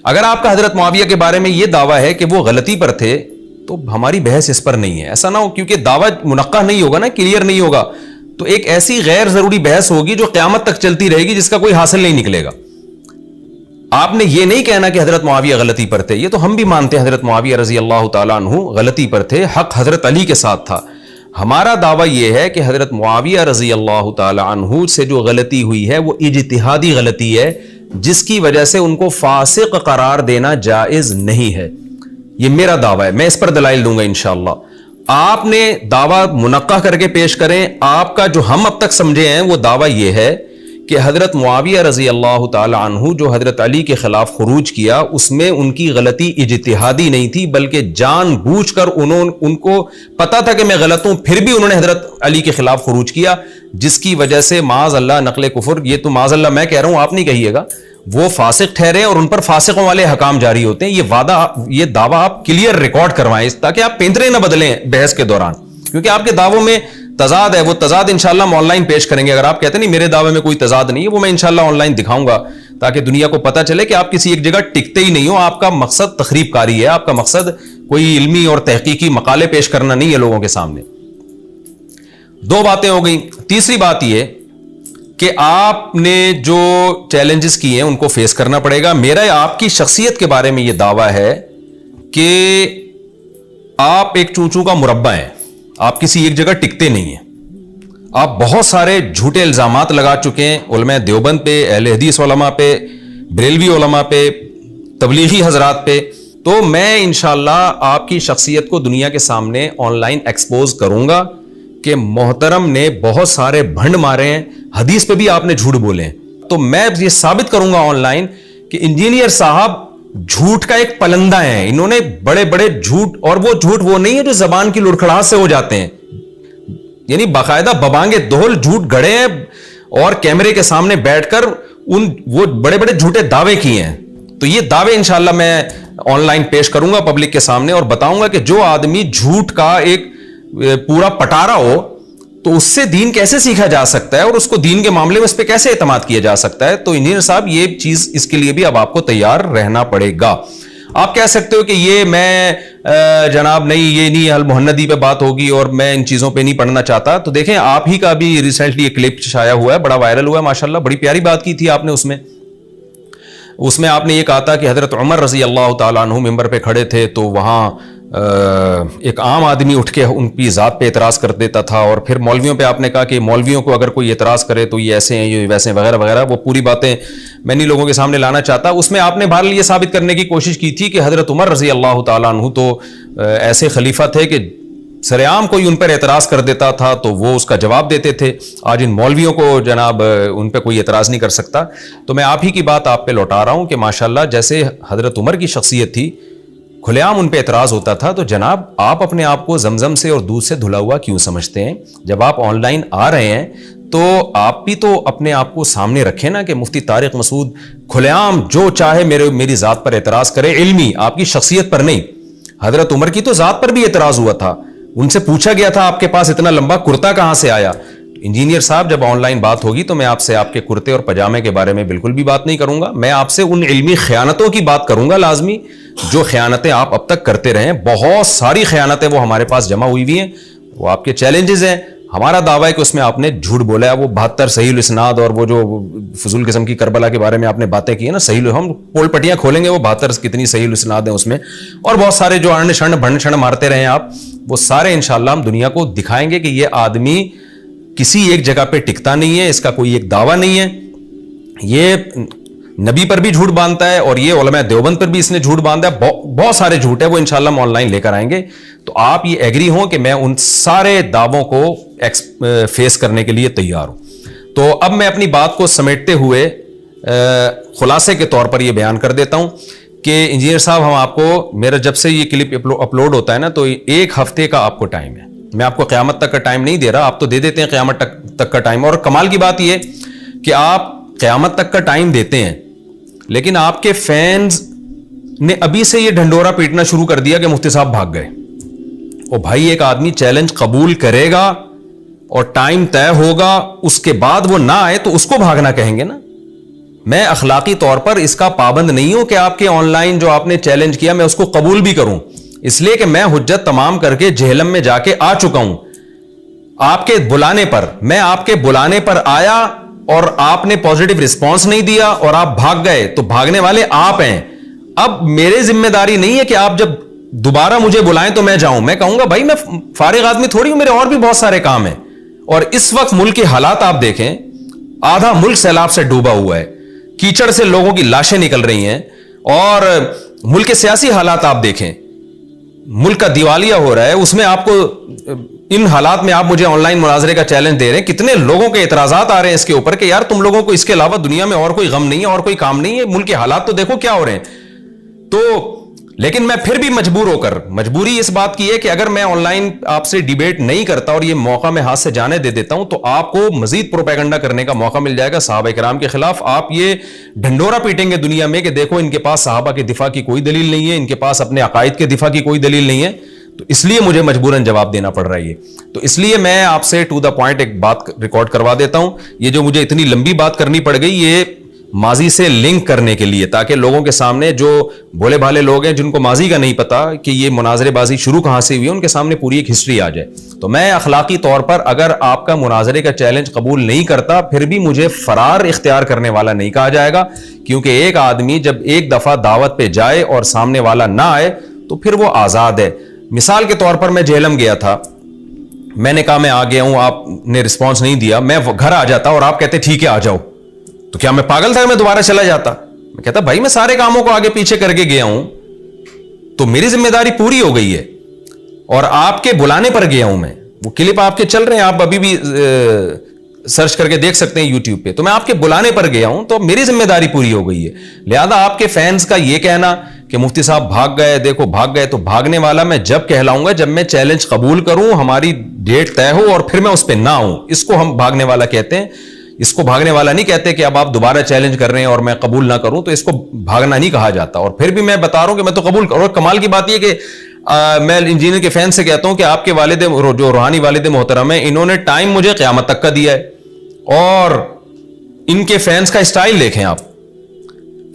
اگر آپ کا حضرت معاویہ کے بارے میں یہ دعویٰ ہے کہ وہ غلطی پر تھے تو ہماری بحث اس پر نہیں ہے. ایسا نہ ہو کیونکہ دعویٰ منقح نہیں ہوگا نا، کلیئر نہیں ہوگا، تو ایک ایسی غیر ضروری بحث ہوگی جو قیامت تک چلتی رہے گی جس کا کوئی حاصل نہیں نکلے گا. آپ نے یہ نہیں کہنا کہ حضرت معاویہ غلطی پر تھے. یہ تو ہم بھی مانتے ہیں حضرت معاویہ رضی اللہ تعالیٰ عنہ غلطی پر تھے، حق حضرت علی کے ساتھ تھا. ہمارا دعویٰ یہ ہے کہ حضرت معاویہ رضی اللہ تعالیٰ عنہ سے جو غلطی ہوئی ہے وہ اجتہادی غلطی ہے جس کی وجہ سے ان کو فاسق قرار دینا جائز نہیں ہے. یہ میرا دعویٰ ہے، میں اس پر دلائل دوں گا انشاءاللہ. آپ نے دعویٰ منقح کر کے پیش کریں. آپ کا جو ہم اب تک سمجھے ہیں وہ دعویٰ یہ ہے کہ حضرت معاویہ رضی اللہ تعالی عنہ جو حضرت علی کے خلاف خروج کیا اس میں ان کی غلطی اجتہادی نہیں تھی، بلکہ جان بوجھ کر ان کو پتا تھا کہ میں غلط ہوں، پھر بھی انہوں نے حضرت علی کے خلاف خروج کیا، جس کی وجہ سے معاذ اللہ نقل کفر، یہ تو معاذ اللہ میں کہہ رہا ہوں، آپ نہیں کہیے گا، وہ فاسق ٹھہرے اور ان پر فاسقوں والے حکام جاری ہوتے ہیں. یہ دعویٰ آپ کلیئر ریکارڈ کروائیں تاکہ آپ پینترے نہ بدلیں بحث کے دوران، کیونکہ آپ کے دعووں میں تضاد ہے. وہ تضاد انشاءاللہ ہم آن لائن پیش کریں گے. اگر آپ کہتے ہیں نہیں میرے دعوے میں کوئی تضاد نہیں ہے، وہ میں انشاءاللہ آن لائن دکھاؤں گا تاکہ دنیا کو پتہ چلے کہ آپ کسی ایک جگہ ٹکتے ہی نہیں ہو. آپ کا مقصد تخریب کاری ہے، آپ کا مقصد کوئی علمی اور تحقیقی مقالے پیش کرنا نہیں ہے لوگوں کے سامنے. دو باتیں ہو گئیں. تیسری بات یہ کہ آپ نے جو چیلنجز کیے ہیں ان کو فیس کرنا پڑے گا. میرا آپ کی شخصیت کے بارے میں یہ دعویٰ ہے کہ آپ ایک چونچوں کا مربع ہیں، آپ کسی ایک جگہ ٹکتے نہیں ہیں. آپ بہت سارے جھوٹے الزامات لگا چکے ہیں علماء دیوبند پہ، اہل حدیث علماء پہ، بریلوی علماء پہ، تبلیغی حضرات پہ. تو میں انشاءاللہ آپ کی شخصیت کو دنیا کے سامنے آن لائن ایکسپوز کروں گا کہ محترم نے بہت سارے بھنڈ مارے ہیں، حدیث پہ بھی آپ نے جھوٹ بولے ہیں. تو میں یہ ثابت کروں گا آن لائن کہ انجینئر صاحب جھوٹ کا ایک پلندہ ہے. انہوں نے بڑے بڑے جھوٹ، اور وہ جھوٹ وہ نہیں ہے جو زبان کی لڑکھڑاہٹ سے ہو جاتے ہیں، یعنی باقاعدہ ببانگے دہل جھوٹ گھڑے ہیں اور کیمرے کے سامنے بیٹھ کر وہ بڑے بڑے جھوٹے دعوے کیے ہیں. تو یہ دعوے انشاءاللہ میں آن لائن پیش کروں گا پبلک کے سامنے اور بتاؤں گا کہ جو آدمی جھوٹ کا ایک پورا پٹارا ہو تو اس سے دین کیسے سیکھا جا سکتا ہے اور اس کو دین کے معاملے میں اس پہ کیسے اعتماد کیا جا سکتا ہے. تو انجینئر صاحب یہ چیز، اس کے لیے بھی اب آپ کو تیار رہنا پڑے گا. آپ کہہ سکتے ہو کہ یہ میں جناب نہیں، یہ نہیں المحندی پہ بات ہوگی اور میں ان چیزوں پہ نہیں پڑھنا چاہتا. تو دیکھیں آپ ہی کا بھی ریسنٹلی ایک کلپ شائع ہوا ہے، بڑا وائرل ہوا ہے ماشاءاللہ، بڑی پیاری بات کی تھی آپ نے. اس میں آپ نے یہ کہا تھا کہ حضرت عمر رضی اللہ تعالیٰ عنہ ممبر پہ کھڑے تھے تو وہاں ایک عام آدمی اٹھ کے ان کی ذات پہ اعتراض کر دیتا تھا، اور پھر مولویوں پہ آپ نے کہا کہ مولویوں کو اگر کوئی اعتراض کرے تو یہ ایسے ہیں، یہ ویسے ہیں، وغیرہ وغیرہ. وہ پوری باتیں میں نہیں لوگوں کے سامنے لانا چاہتا. اس میں آپ نے بہرحال یہ ثابت کرنے کی کوشش کی تھی کہ حضرت عمر رضی اللہ تعالیٰ عنہ تو ایسے خلیفہ تھے کہ سر عام کوئی ان پر اعتراض کر دیتا تھا تو وہ اس کا جواب دیتے تھے. آج ان مولویوں کو جناب ان پہ کوئی اعتراض نہیں کر سکتا. تو میں آپ ہی کی بات آپ پہ لوٹا رہا ہوں کہ ماشاءاللہ جیسے حضرت عمر کی شخصیت تھی، کھلے عام ان پہ اعتراض ہوتا تھا، تو جناب آپ اپنے آپ کو زمزم سے اور دودھ سے دھلا ہوا کیوں سمجھتے ہیں؟ جب آپ آن لائن آ رہے ہیں تو آپ بھی تو اپنے آپ کو سامنے رکھیں نا کہ مفتی طارق مسعود کھلے عام جو چاہے میری ذات پر اعتراض کرے، علمی، آپ کی شخصیت پر نہیں. حضرت عمر کی تو ذات پر بھی اعتراض ہوا تھا، ان سے پوچھا گیا تھا آپ کے پاس اتنا لمبا کرتا کہاں سے آیا. انجینئر صاحب جب آن لائن بات ہوگی تو میں آپ سے آپ کے کرتے اور پجامے کے بارے میں بالکل بھی بات نہیں کروں گا. میں آپ سے ان علمی خیانتوں کی بات کروں گا لازمی، جو خیانتیں آپ اب تک کرتے رہے ہیں. بہت ساری خیانتیں وہ ہمارے پاس جمع ہوئی ہوئی ہیں، وہ آپ کے چیلنجز ہیں. ہمارا دعویٰ ہے کہ اس میں آپ نے جھوٹ بولا ہے. وہ 72 صحیح الاسناد اور وہ جو فضول قسم کی کربلا کے بارے میں آپ نے باتیں کی ہیں نا، صحیح، ہم پول پٹیاں کھولیں گے وہ 72 کتنی صحیح الاسناد ہیں اس میں، اور بہت سارے جو انڈ شنڈ بھنڈ شنڈ مارتے رہے ہیں آپ، وہ سارے انشاءاللہ ہم دنیا کو دکھائیں گے کہ یہ آدمی کسی ایک جگہ پہ ٹکتا نہیں ہے، اس کا کوئی ایک دعویٰ نہیں ہے. یہ نبی پر بھی جھوٹ باندھتا ہے اور یہ علماء دیوبند پر بھی اس نے جھوٹ باندھا ہے. بہت سارے جھوٹ ہے، وہ انشاءاللہ ہم آن لائن لے کر آئیں گے. تو آپ یہ ایگری ہوں کہ میں ان سارے دعووں کو فیس کرنے کے لیے تیار ہوں. تو اب میں اپنی بات کو سمیٹتے ہوئے خلاصے کے طور پر یہ بیان کر دیتا ہوں کہ انجینئر صاحب، ہم آپ کو، میرا جب سے یہ کلپ اپلوڈ ہوتا ہے نا تو 1 ہفتے کا آپ کو ٹائم ہے. میں آپ کو قیامت تک کا ٹائم نہیں دے رہا، آپ تو دے دیتے ہیں قیامت تک کا ٹائم. اور کمال کی بات یہ کہ آپ قیامت تک کا ٹائم دیتے ہیں، لیکن آپ کے فینز نے ابھی سے یہ ڈھنڈورا پیٹنا شروع کر دیا کہ مفتی صاحب بھاگ گئے. اور بھائی ایک آدمی چیلنج قبول کرے گا اور ٹائم طے ہوگا، اس کے بعد وہ نہ آئے تو اس کو بھاگنا کہیں گے نا. میں اخلاقی طور پر اس کا پابند نہیں ہوں کہ آپ کے آن لائن جو آپ نے چیلنج کیا میں اس کو قبول بھی کروں، اس لیے کہ میں حجت تمام کر کے جہلم میں جا کے آ چکا ہوں. آپ کے بلانے پر، میں آپ کے بلانے پر آیا اور آپ نے پازیٹیو رسپانس نہیں دیا اور آپ بھاگ گئے، تو بھاگنے والے آپ ہیں. اب میرے ذمہ داری نہیں ہے کہ آپ جب دوبارہ مجھے بلائیں تو میں جاؤں. میں کہوں گا بھائی میں فارغ آدمی تھوڑی ہوں، میرے اور بھی بہت سارے کام ہیں. اور اس وقت ملک کے حالات آپ دیکھیں، آدھا ملک سیلاب سے ڈوبا ہوا ہے، کیچڑ سے لوگوں کی لاشیں نکل رہی ہیں. اور ملک کے سیاسی حالات آپ دیکھیں، ملک کا دیوالیہ ہو رہا ہے، اس میں آپ کو ان حالات میں آپ مجھے آن لائن مناظرے کا چیلنج دے رہے ہیں, کتنے لوگوں کے اعتراضات آ رہے ہیں اس کے اوپر کہ یار تم لوگوں کو اس کے علاوہ دنیا میں اور کوئی غم نہیں ہے, اور کوئی کام نہیں ہے, ملک کے حالات تو دیکھو کیا ہو رہے ہیں. تو لیکن میں پھر بھی مجبوری اس بات کی ہے کہ اگر میں آن لائن آپ سے ڈیبیٹ نہیں کرتا اور یہ موقع میں ہاتھ سے جانے دے دیتا ہوں تو آپ کو مزید پروپیگنڈا کرنے کا موقع مل جائے گا صحابہ کرام کے خلاف. آپ یہ ڈھنڈورا پیٹیں گے دنیا میں کہ دیکھو ان کے پاس صحابہ کے دفاع کی کوئی دلیل نہیں ہے, ان کے پاس اپنے عقائد کے دفاع کی کوئی دلیل نہیں ہے. تو اس لیے مجھے مجبوراً جواب دینا پڑ رہا ہے. تو اس لیے میں آپ سے ٹو دا پوائنٹ ایک بات ریکارڈ کروا دیتا ہوں. یہ جو مجھے اتنی لمبی بات کرنی پڑ گئی یہ ماضی سے لنک کرنے کے لیے, تاکہ لوگوں کے سامنے جو بھولے بھالے لوگ ہیں جن کو ماضی کا نہیں پتا کہ یہ مناظرے بازی شروع کہاں سے ہوئی ہے, ان کے سامنے پوری ایک ہسٹری آ جائے. تو میں اخلاقی طور پر اگر آپ کا مناظرے کا چیلنج قبول نہیں کرتا پھر بھی مجھے فرار اختیار کرنے والا نہیں کہا جائے گا, کیونکہ ایک آدمی جب ایک دفعہ دعوت پہ جائے اور سامنے والا نہ آئے تو پھر وہ آزاد ہے. مثال کے طور پر میں جہلم گیا تھا, میں نے کہا میں آ گیا ہوں, آپ نے رسپانس نہیں دیا, میں گھر آ جاتا اور آپ کہتے ٹھیک ہے آ جاؤ, تو کیا میں پاگل تھا میں دوبارہ چلا جاتا؟ میں کہتا بھائی میں سارے کاموں کو آگے پیچھے کر کے گیا ہوں تو میری ذمہ داری پوری ہو گئی ہے, اور آپ کے بلانے پر گیا ہوں میں. وہ کلپ آپ کے چل رہے ہیں, آپ ابھی بھی سرچ کر کے دیکھ سکتے ہیں یوٹیوب پہ. تو میں آپ کے بلانے پر گیا ہوں تو میری ذمہ داری پوری ہو گئی ہے. لہذا آپ کے فینس کا یہ کہنا کہ مفتی صاحب بھاگ گئے, دیکھو بھاگ گئے, تو بھاگنے والا میں جب کہلاؤں گا جب میں چیلنج قبول کروں, ہماری ڈیٹ طے ہو اور پھر میں اس پہ نہ ہوں. اس کو ہم بھاگنے والا کہتے ہیں. اس کو بھاگنے والا نہیں کہتے کہ اب آپ دوبارہ چیلنج کر رہے ہیں اور میں قبول نہ کروں, تو اس کو بھاگنا نہیں کہا جاتا. اور پھر بھی میں بتا رہا ہوں کہ میں تو قبول کروں. اور کمال کی بات یہ کہ میں انجینئر کے فین سے کہتا ہوں کہ آپ کے والد جو روحانی والد محترم ہیں انہوں نے ٹائم مجھے قیامت تک کا دیا ہے, اور ان کے فینس کا اسٹائل دیکھیں آپ.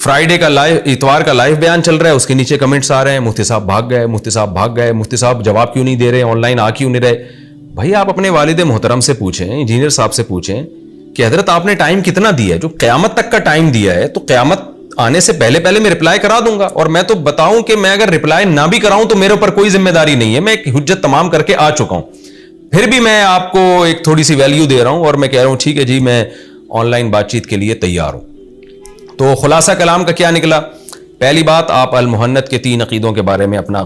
فرائیڈے کا لائیو, اتوار کا لائیو بیان چل رہا ہے, اس کے نیچے کمنٹس آ رہے ہیں مفتی صاحب بھاگ گئے, مفتی صاحب بھاگ گئے, مفتی صاحب جواب کیوں نہیں دے رہے, آن لائن آ کیوں نہیں رہے. بھائی آپ اپنے والد محترم سے پوچھیں, انجینئر صاحب سے پوچھیں کہ حضرت آپ نے ٹائم کتنا دیا ہے. جو قیامت تک کا ٹائم دیا ہے تو قیامت آنے سے پہلے میں رپلائی کرا دوں گا. اور میں تو بتاؤں کہ میں اگر رپلائی نہ بھی کراؤں تو میرے اوپر کوئی ذمہ داری نہیں ہے, میں ایک حجت تمام کر کے آ چکا ہوں. پھر بھی میں آپ کو ایک تھوڑی سی ویلیو دے رہا ہوں اور میں کہہ رہا ہوں ٹھیک ہے جی میں آن لائن بات چیت کے لیے تیار ہوں. تو خلاصہ کلام کا کیا نکلا؟ پہلی بات, آپ المحنت کے 3 عقیدوں کے بارے میں اپنا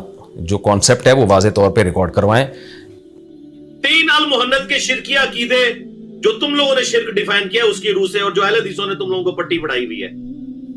جو کانسیپٹ ہے وہ واضح طور پہ ریکارڈ کروائیں. 3 المحنت کے شرکیہ عقیدے جو تم لوگوں نے شرک ڈیفائن کیا اس کی روح سے, اور جو اہل حدیثوں نے تم لوگوں کو پٹی پڑھائی ہوئی ہے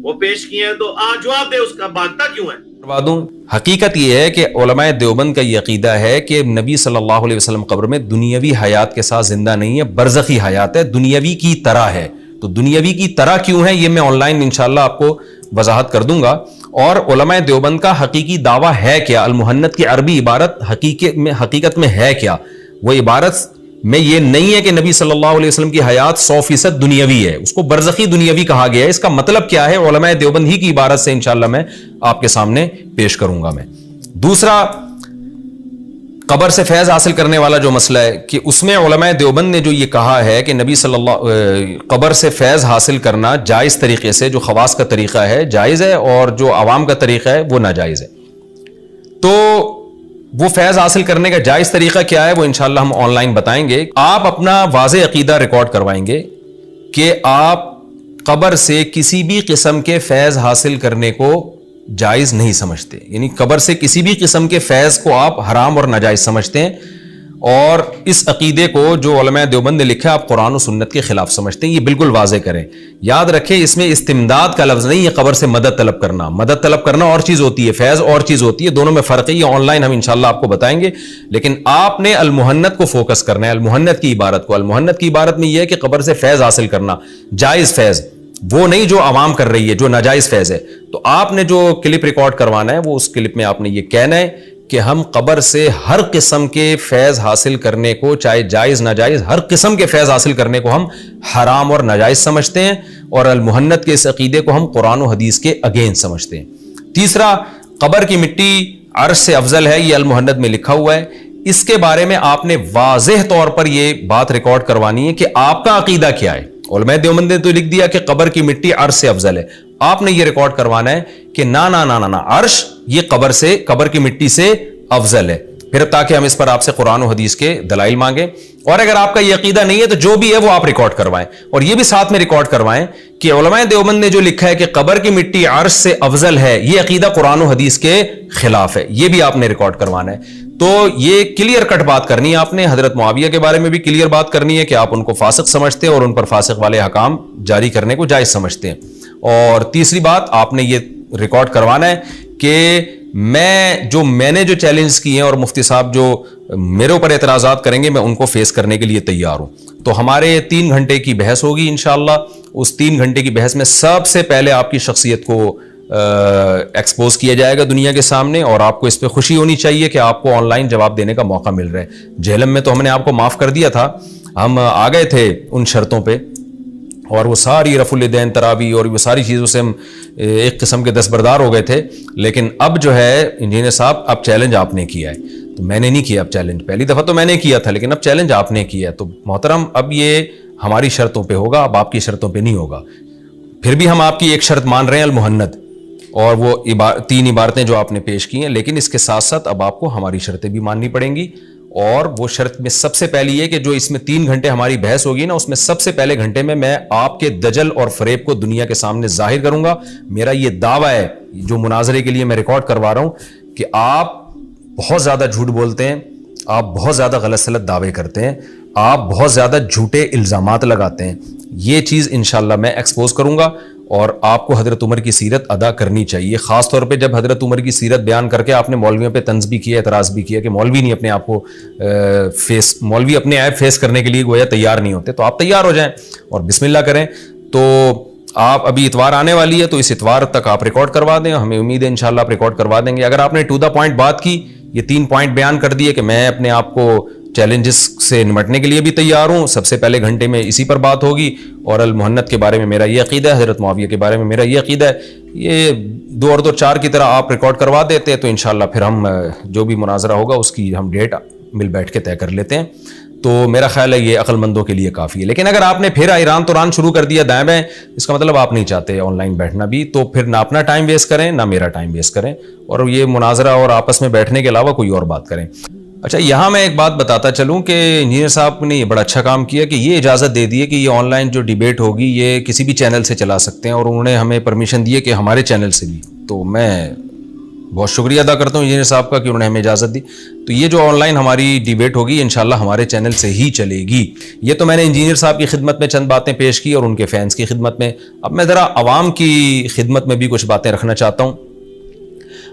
وہ پیش کیے ہیں. تو آج جواب دے, اس کا بھاگتا کیوں ہے؟ کروا دوں. حقیقت یہ ہے کہ علماء دیوبند کا یہ عقیدہ ہے کہ نبی صلی اللہ علیہ وسلم قبر میں دنیاوی حیات کے ساتھ زندہ نہیں ہے, برزخی حیات ہے, دنیاوی کی طرح ہے. تو دنیاوی کی طرح کیوں ہے یہ میں آن لائن انشاءاللہ آپ کو وضاحت کر دوں گا. اور علماء دیوبند کا حقیقی دعویٰ ہے کیا, المحنت کی عربی عبارت حقیقت میں ہے کیا. وہ عبارت میں یہ نہیں ہے کہ نبی صلی اللہ علیہ وسلم کی حیات 100% دنیاوی ہے, اس کو برزخی دنیاوی کہا گیا ہے. اس کا مطلب کیا ہے علماء دیوبند ہی کی عبارت سے انشاءاللہ میں آپ کے سامنے پیش کروں گا. میں دوسرا, قبر سے فیض حاصل کرنے والا جو مسئلہ ہے کہ اس میں علماء دیوبند نے جو یہ کہا ہے کہ نبی صلی اللہ قبر سے فیض حاصل کرنا جائز طریقے سے, جو خواص کا طریقہ ہے جائز ہے اور جو عوام کا طریقہ ہے وہ ناجائز ہے. تو وہ فیض حاصل کرنے کا جائز طریقہ کیا ہے وہ انشاءاللہ ہم آن لائن بتائیں گے. آپ اپنا واضح عقیدہ ریکارڈ کروائیں گے کہ آپ قبر سے کسی بھی قسم کے فیض حاصل کرنے کو جائز نہیں سمجھتے, یعنی قبر سے کسی بھی قسم کے فیض کو آپ حرام اور ناجائز سمجھتے ہیں. اور اس عقیدے کو جو علماء دیوبند نے لکھا آپ قرآن و سنت کے خلاف سمجھتے ہیں. یہ بالکل واضح کریں, یاد رکھیں اس میں استمداد کا لفظ نہیں ہے. قبر سے مدد طلب کرنا, مدد طلب کرنا اور چیز ہوتی ہے, فیض اور چیز ہوتی ہے, دونوں میں فرق ہے. یہ آن لائن ہم انشاءاللہ آپ کو بتائیں گے. لیکن آپ نے المحنت کو فوکس کرنا ہے, المحنت کی عبارت کو. المحنت کی عبارت میں یہ ہے کہ قبر سے فیض حاصل کرنا, جائز فیض, وہ نہیں جو عوام کر رہی ہے, جو ناجائز فیض ہے. تو آپ نے جو کلپ ریکارڈ کروانا ہے وہ اس کلپ میں آپ نے یہ کہنا ہے کہ ہم قبر سے ہر قسم کے فیض حاصل کرنے کو, چاہے جائز ناجائز, ہر قسم کے فیض حاصل کرنے کو ہم حرام اور ناجائز سمجھتے ہیں, اور المحنت کے اس عقیدے کو ہم قرآن و حدیث کے اگینسٹ سمجھتے ہیں. تیسرا, قبر کی مٹی عرش سے افضل ہے, یہ المحنت میں لکھا ہوا ہے. اس کے بارے میں آپ نے واضح طور پر یہ بات ریکارڈ کروانی ہے کہ آپ کا عقیدہ کیا ہے. علماء دیوبند نے تو لکھ دیا کہ قبر کی مٹی عرش سے افضل ہے, آپ نے یہ ریکارڈ کروانا ہے کہ نا نا نا نا عرش یہ قبر کی مٹی سے افضل ہے. پھر تاکہ ہم اس پر آپ سے قرآن و حدیث کے دلائل مانگیں. اور اگر آپ کا یہ عقیدہ نہیں ہے تو جو بھی ہے وہ آپ ریکارڈ کروائیں, اور یہ بھی ساتھ میں ریکارڈ کروائیں کہ علماء دیوبند نے جو لکھا ہے کہ قبر کی مٹی عرش سے افضل ہے, یہ عقیدہ قرآن و حدیث کے خلاف ہے, یہ بھی آپ نے ریکارڈ کروانا ہے. تو یہ کلیئر کٹ بات کرنی ہے آپ نے. حضرت معاویہ کے بارے میں بھی کلیئر بات کرنی ہے کہ آپ ان کو فاسق سمجھتے ہیں اور ان پر فاسق والے احکام جاری کرنے کو جائز سمجھتے ہیں. اور تیسری بات آپ نے یہ ریکارڈ کروانا ہے کہ میں نے جو چیلنج کیے ہیں اور مفتی صاحب جو میرے اوپر اعتراضات کریں گے میں ان کو فیس کرنے کے لیے تیار ہوں. تو ہمارے 3 گھنٹے کی بحث ہوگی انشاءاللہ. اس 3 گھنٹے کی بحث میں سب سے پہلے آپ کی شخصیت کو ایکسپوز کیا جائے گا دنیا کے سامنے, اور آپ کو اس پہ خوشی ہونی چاہیے کہ آپ کو آن لائن جواب دینے کا موقع مل رہا ہے. جہلم میں تو ہم نے آپ کو معاف کر دیا تھا, ہم آ گئے تھے ان شرطوں پہ, اور وہ ساری رفع الیدین تراوی اور وہ ساری چیزوں سے ہم ایک قسم کے دستبردار ہو گئے تھے. لیکن اب جو ہے انجینئر صاحب اب چیلنج آپ نے کیا ہے, تو میں نے نہیں کیا اب چیلنج. پہلی دفعہ تو میں نے کیا تھا لیکن اب چیلنج آپ نے کیا ہے. تو محترم اب یہ ہماری شرطوں پہ ہوگا, اب آپ کی شرطوں پہ نہیں ہوگا. پھر بھی ہم آپ کی ایک شرط مان رہے ہیں المہند, اور وہ 3 عبارتیں جو آپ نے پیش کی ہیں, لیکن اس کے ساتھ ساتھ اب آپ کو ہماری شرطیں بھی ماننی پڑیں گی. اور وہ شرط میں سب سے پہلی یہ کہ جو اس میں 3 گھنٹے ہماری بحث ہوگی نا, اس میں سب سے پہلے گھنٹے میں آپ کے دجل اور فریب کو دنیا کے سامنے ظاہر کروں گا. میرا یہ دعویٰ ہے جو مناظرے کے لیے میں ریکارڈ کروا رہا ہوں کہ آپ بہت زیادہ جھوٹ بولتے ہیں, آپ بہت زیادہ غلط سلط دعوے کرتے ہیں, آپ بہت زیادہ جھوٹے الزامات لگاتے ہیں. یہ چیز انشاءاللہ میں ایکسپوز کروں گا, اور آپ کو حضرت عمر کی سیرت ادا کرنی چاہیے. خاص طور پہ جب حضرت عمر کی سیرت بیان کر کے آپ نے مولویوں پہ طنز بھی کیا, اعتراض بھی کیا کہ مولوی نہیں اپنے آپ کو مولوی اپنے عیب فیس کرنے کے لیے گویا تیار نہیں ہوتے. تو آپ تیار ہو جائیں اور بسم اللہ کریں. تو آپ ابھی اتوار آنے والی ہے, تو اس اتوار تک آپ ریکارڈ کروا دیں, ہمیں امید ہے انشاءاللہ آپ ریکارڈ کروا دیں گے. اگر آپ نے ٹو دا پوائنٹ بات کی, یہ 3 پوائنٹ بیان کر دیے کہ میں اپنے آپ کو چیلنجز سے نمٹنے کے لیے بھی تیار ہوں, سب سے پہلے گھنٹے میں اسی پر بات ہوگی, اور المہند کے بارے میں میرا یہ عقیدہ ہے, حضرت معاویہ کے بارے میں میرا یہ عقیدہ ہے, یہ 2 اور 2 4 کی طرح آپ ریکارڈ کروا دیتے ہیں, تو انشاءاللہ پھر ہم جو بھی مناظرہ ہوگا اس کی ہم ڈیٹ مل بیٹھ کے طے کر لیتے ہیں. تو میرا خیال ہے یہ عقل مندوں کے لیے کافی ہے. لیکن اگر آپ نے پھر ایران توران شروع کر دیا دائیں بائیں, اس کا مطلب آپ نہیں چاہتے آن لائن بیٹھنا بھی, تو پھر نہ اپنا ٹائم ویسٹ کریں نہ میرا ٹائم ویسٹ کریں, اور یہ مناظرہ اور آپس میں بیٹھنے کے علاوہ کوئی اور بات کریں. اچھا, یہاں میں ایک بات بتاتا چلوں کہ انجینئر صاحب نے یہ بڑا اچھا کام کیا کہ یہ اجازت دے دی ہے کہ یہ آن لائن جو ڈیبیٹ ہوگی یہ کسی بھی چینل سے چلا سکتے ہیں, اور انہوں نے ہمیں پرمیشن دی ہے کہ ہمارے چینل سے بھی. تو میں بہت شکریہ ادا کرتا ہوں انجینئر صاحب کا کہ انہوں نے ہمیں اجازت دی. تو یہ جو آن لائن ہماری ڈیبیٹ ہوگی انشاءاللہ ہمارے چینل سے ہی چلے گی. یہ تو میں نے انجینئر صاحب کی خدمت میں چند باتیں پیش کی اور ان کے فینس کی خدمت میں. اب میں ذرا عوام کی خدمت میں بھی کچھ باتیں رکھنا چاہتا ہوں.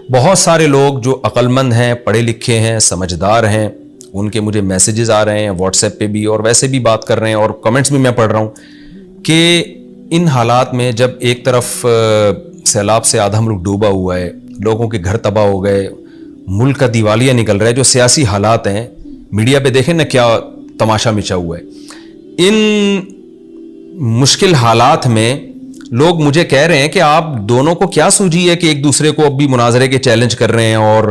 بہت سارے لوگ جو عقل مند ہیں, پڑھے لکھے ہیں, سمجھدار ہیں, ان کے مجھے میسیجز آ رہے ہیں واٹس ایپ پہ بھی, اور ویسے بھی بات کر رہے ہیں, اور کمنٹس بھی میں پڑھ رہا ہوں کہ ان حالات میں جب ایک طرف سیلاب سے آدھا ملک ڈوبا ہوا ہے, لوگوں کے گھر تباہ ہو گئے, ملک کا دیوالیہ نکل رہا ہے, جو سیاسی حالات ہیں میڈیا پہ دیکھیں نا کیا تماشا مچا ہوا ہے, ان مشکل حالات میں لوگ مجھے کہہ رہے ہیں کہ آپ دونوں کو کیا سوجھی ہے کہ ایک دوسرے کو اب بھی مناظرے کے چیلنج کر رہے ہیں, اور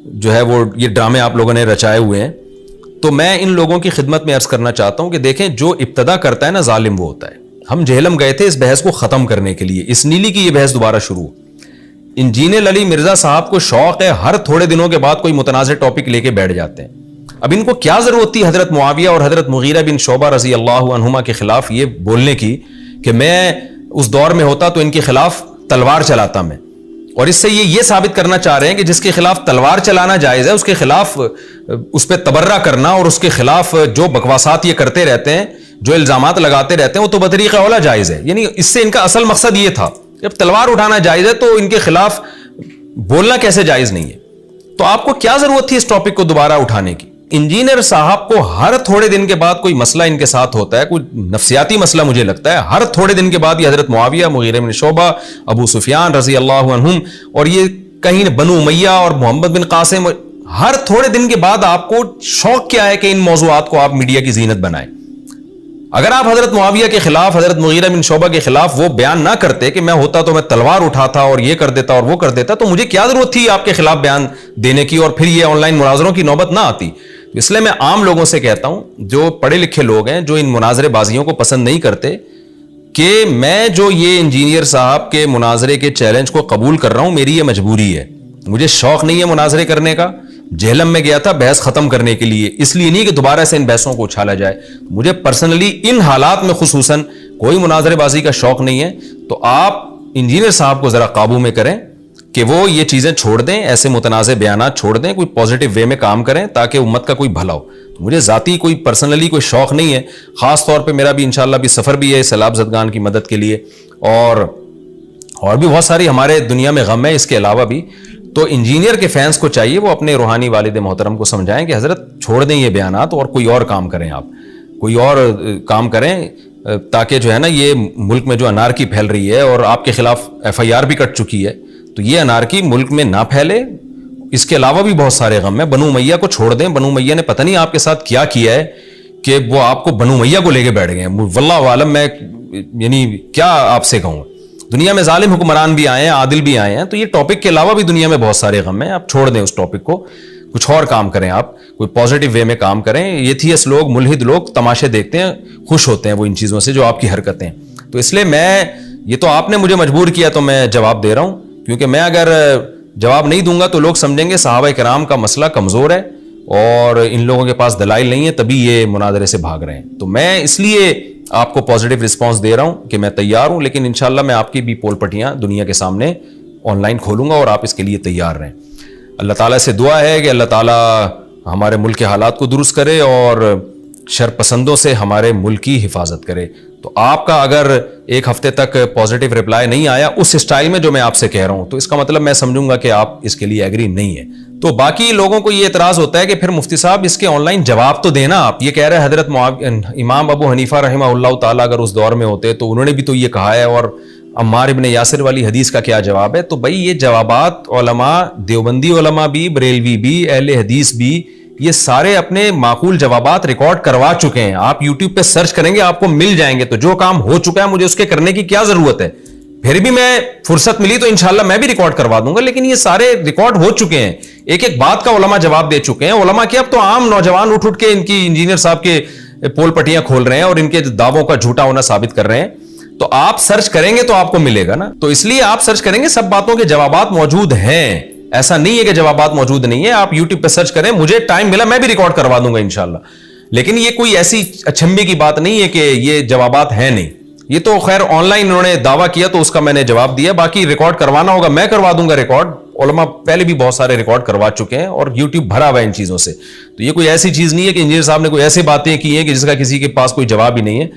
جو ہے وہ یہ ڈرامے آپ لوگوں نے رچائے ہوئے ہیں. تو میں ان لوگوں کی خدمت میں عرض کرنا چاہتا ہوں کہ دیکھیں, جو ابتدا کرتا ہے نا ظالم وہ ہوتا ہے. ہم جہلم گئے تھے اس بحث کو ختم کرنے کے لیے, اس نیلی کی یہ بحث دوبارہ شروع. انجینئر علی مرزا صاحب کو شوق ہے ہر تھوڑے دنوں کے بعد کوئی متنازع ٹاپک لے کے بیٹھ جاتے ہیں. اب ان کو کیا ضرورت تھی حضرت معاویہ اور حضرت مغیرہ بن شعبہ رضی اللہ عنہما کے خلاف یہ بولنے کی کہ میں اس دور میں ہوتا تو ان کے خلاف تلوار چلاتا میں. اور اس سے یہ ثابت کرنا چاہ رہے ہیں کہ جس کے خلاف تلوار چلانا جائز ہے اس کے خلاف اس پہ تبرہ کرنا اور اس کے خلاف جو بکواسات یہ کرتے رہتے ہیں, جو الزامات لگاتے رہتے ہیں, وہ تو بطریقہ اولا جائز ہے. یعنی اس سے ان کا اصل مقصد یہ تھا, جب تلوار اٹھانا جائز ہے تو ان کے خلاف بولنا کیسے جائز نہیں ہے. تو آپ کو کیا ضرورت تھی اس ٹاپک کو دوبارہ اٹھانے کی؟ انجینئر صاحب کو ہر تھوڑے دن کے بعد کوئی مسئلہ ان کے ساتھ ہوتا ہے, کوئی نفسیاتی مسئلہ مجھے لگتا ہے, ہر تھوڑے دن کے بعد یہ حضرت معاویہ, مغیرہ بن شعبہ, ابو سفیان رضی اللہ عنہم, اور یہ کہیں بنو امیہ اور محمد بن قاسم, ہر تھوڑے دن کے بعد آپ کو شوق کیا ہے کہ ان موضوعات کو آپ میڈیا کی زینت بنائیں. اگر آپ حضرت معاویہ کے خلاف, حضرت مغیرہ بن شعبہ کے خلاف وہ بیان نہ کرتے کہ میں ہوتا تو میں تلوار اٹھاتا اور یہ کر دیتا اور وہ کر دیتا, تو مجھے کیا ضرورت تھی آپ کے خلاف بیان دینے کی, اور پھر یہ آن لائن مناظروں کی نوبت نہ آتی. اس لیے میں عام لوگوں سے کہتا ہوں جو پڑھے لکھے لوگ ہیں, جو ان مناظرے بازیوں کو پسند نہیں کرتے, کہ میں جو یہ انجینئر صاحب کے مناظرے کے چیلنج کو قبول کر رہا ہوں, میری یہ مجبوری ہے. مجھے شوق نہیں ہے مناظرے کرنے کا, جہلم میں گیا تھا بحث ختم کرنے کے لیے, اس لیے نہیں کہ دوبارہ سے ان بحثوں کو اچھالا جائے. مجھے پرسنلی ان حالات میں خصوصاً کوئی مناظرے بازی کا شوق نہیں ہے. تو آپ انجینئر صاحب کو ذرا قابو میں کریں کہ وہ یہ چیزیں چھوڑ دیں, ایسے متنازع بیانات چھوڑ دیں, کوئی پازیٹیو وے میں کام کریں تاکہ امت کا کوئی بھلا ہو. تو مجھے ذاتی کوئی پرسنلی کوئی شوق نہیں ہے. خاص طور پہ میرا بھی انشاءاللہ بھی سفر بھی ہے سیلاب زدگان کی مدد کے لیے, اور بھی بہت ساری ہمارے دنیا میں غم ہے اس کے علاوہ بھی. تو انجینئر کے فینس کو چاہیے وہ اپنے روحانی والد محترم کو سمجھائیں کہ حضرت چھوڑ دیں یہ بیانات اور کوئی اور کام کریں, آپ کوئی اور کام کریں, تاکہ جو ہے نا یہ ملک میں جو انارکی پھیل رہی ہے اور آپ کے خلاف FIR بھی کٹ چکی ہے, تو یہ انارکی ملک میں نہ پھیلے. اس کے علاوہ بھی بہت سارے غم ہیں. بنو امیہ کو چھوڑ دیں. بنو امیہ نے پتہ نہیں آپ کے ساتھ کیا کیا ہے کہ وہ آپ کو بنو امیہ کو لے کے بیٹھ گئے ہیں. واللہ عالم, میں یعنی کیا آپ سے کہوں, دنیا میں ظالم حکمران بھی آئے ہیں, عادل بھی آئے ہیں. تو یہ ٹاپک کے علاوہ بھی دنیا میں بہت سارے غم ہیں. آپ چھوڑ دیں اس ٹاپک کو, کچھ اور کام کریں, آپ کوئی پازیٹیو وے میں کام کریں. ایتھیسٹ لوگ, ملحد لوگ تماشے دیکھتے ہیں, خوش ہوتے ہیں وہ ان چیزوں سے جو آپ کی حرکتیں. تو اس لیے یہ تو آپ نے مجھے مجبور کیا تو میں جواب دے رہا ہوں, کیونکہ میں اگر جواب نہیں دوں گا تو لوگ سمجھیں گے صحابہ کرام کا مسئلہ کمزور ہے اور ان لوگوں کے پاس دلائل نہیں ہے تبھی یہ مناظرے سے بھاگ رہے ہیں. تو میں اس لیے آپ کو پازیٹیو رسپانس دے رہا ہوں کہ میں تیار ہوں, لیکن انشاءاللہ میں آپ کی بھی پول پٹیاں دنیا کے سامنے آن لائن کھولوں گا اور آپ اس کے لیے تیار رہیں. اللہ تعالیٰ سے دعا ہے کہ اللہ تعالیٰ ہمارے ملک کے حالات کو درست کرے اور شر پسندوں سے ہمارے ملک کی حفاظت کرے. تو آپ کا اگر ایک ہفتے تک پازیٹیو رپلائی نہیں آیا اس اسٹائل میں جو میں آپ سے کہہ رہا ہوں, تو اس کا مطلب میں سمجھوں گا کہ آپ اس کے لیے ایگری نہیں ہے. تو باقی لوگوں کو یہ اعتراض ہوتا ہے کہ پھر مفتی صاحب اس کے آن لائن جواب تو دینا. آپ یہ کہہ رہے ہیں حضرت امام ابو حنیفہ رحمہ اللہ تعالیٰ اگر اس دور میں ہوتے تو انہوں نے بھی تو یہ کہا ہے, اور عمار ابن یاسر والی حدیث کا کیا جواب ہے. تو بھائی یہ جوابات علماء, دیوبندی علماء بھی, بریلوی بھی, اہل حدیث بھی, یہ سارے اپنے معقول جوابات ریکارڈ کروا چکے ہیں. آپ یوٹیوب پہ سرچ کریں گے آپ کو مل جائیں گے. تو جو کام ہو چکا ہے مجھے اس کے کرنے کی کیا ضرورت ہے. پھر بھی میں فرصت ملی تو انشاءاللہ میں بھی ریکارڈ کروا دوں گا, لیکن یہ سارے ریکارڈ ہو چکے ہیں. ایک ایک بات کا علماء جواب دے چکے ہیں. علماء کیا, اب تو عام نوجوان اٹھ کے ان کی انجینئر صاحب کے پول پٹیاں کھول رہے ہیں اور ان کے دعووں کا جھوٹا ہونا ثابت کر رہے ہیں. تو آپ سرچ کریں گے تو آپ کو ملے گا نا. تو اس لیے آپ سرچ کریں گے, سب باتوں کے جوابات موجود ہیں. ایسا نہیں ہے کہ جوابات موجود نہیں ہے. آپ یوٹیوب پہ سرچ کریں, مجھے ٹائم ملا میں بھی ریکارڈ کروا دوں گا انشاءاللہ. لیکن یہ کوئی ایسی اچھمبی کی بات نہیں ہے کہ یہ جوابات ہیں نہیں. یہ تو خیر آن لائن انہوں نے دعویٰ کیا تو اس کا میں نے جواب دیا. باقی ریکارڈ کروانا ہوگا میں کروا دوں گا ریکارڈ. علماء پہلے بھی بہت سارے ریکارڈ کروا چکے ہیں اور یوٹیوب بھرا ہوا ہے ان چیزوں سے. تو یہ کوئی ایسی چیز نہیں ہے کہ انجینئر صاحب نے کوئی ایسی باتیں کی ہیں کہ جس کا کسی کے پاس کوئی جواب ہی نہیں ہے.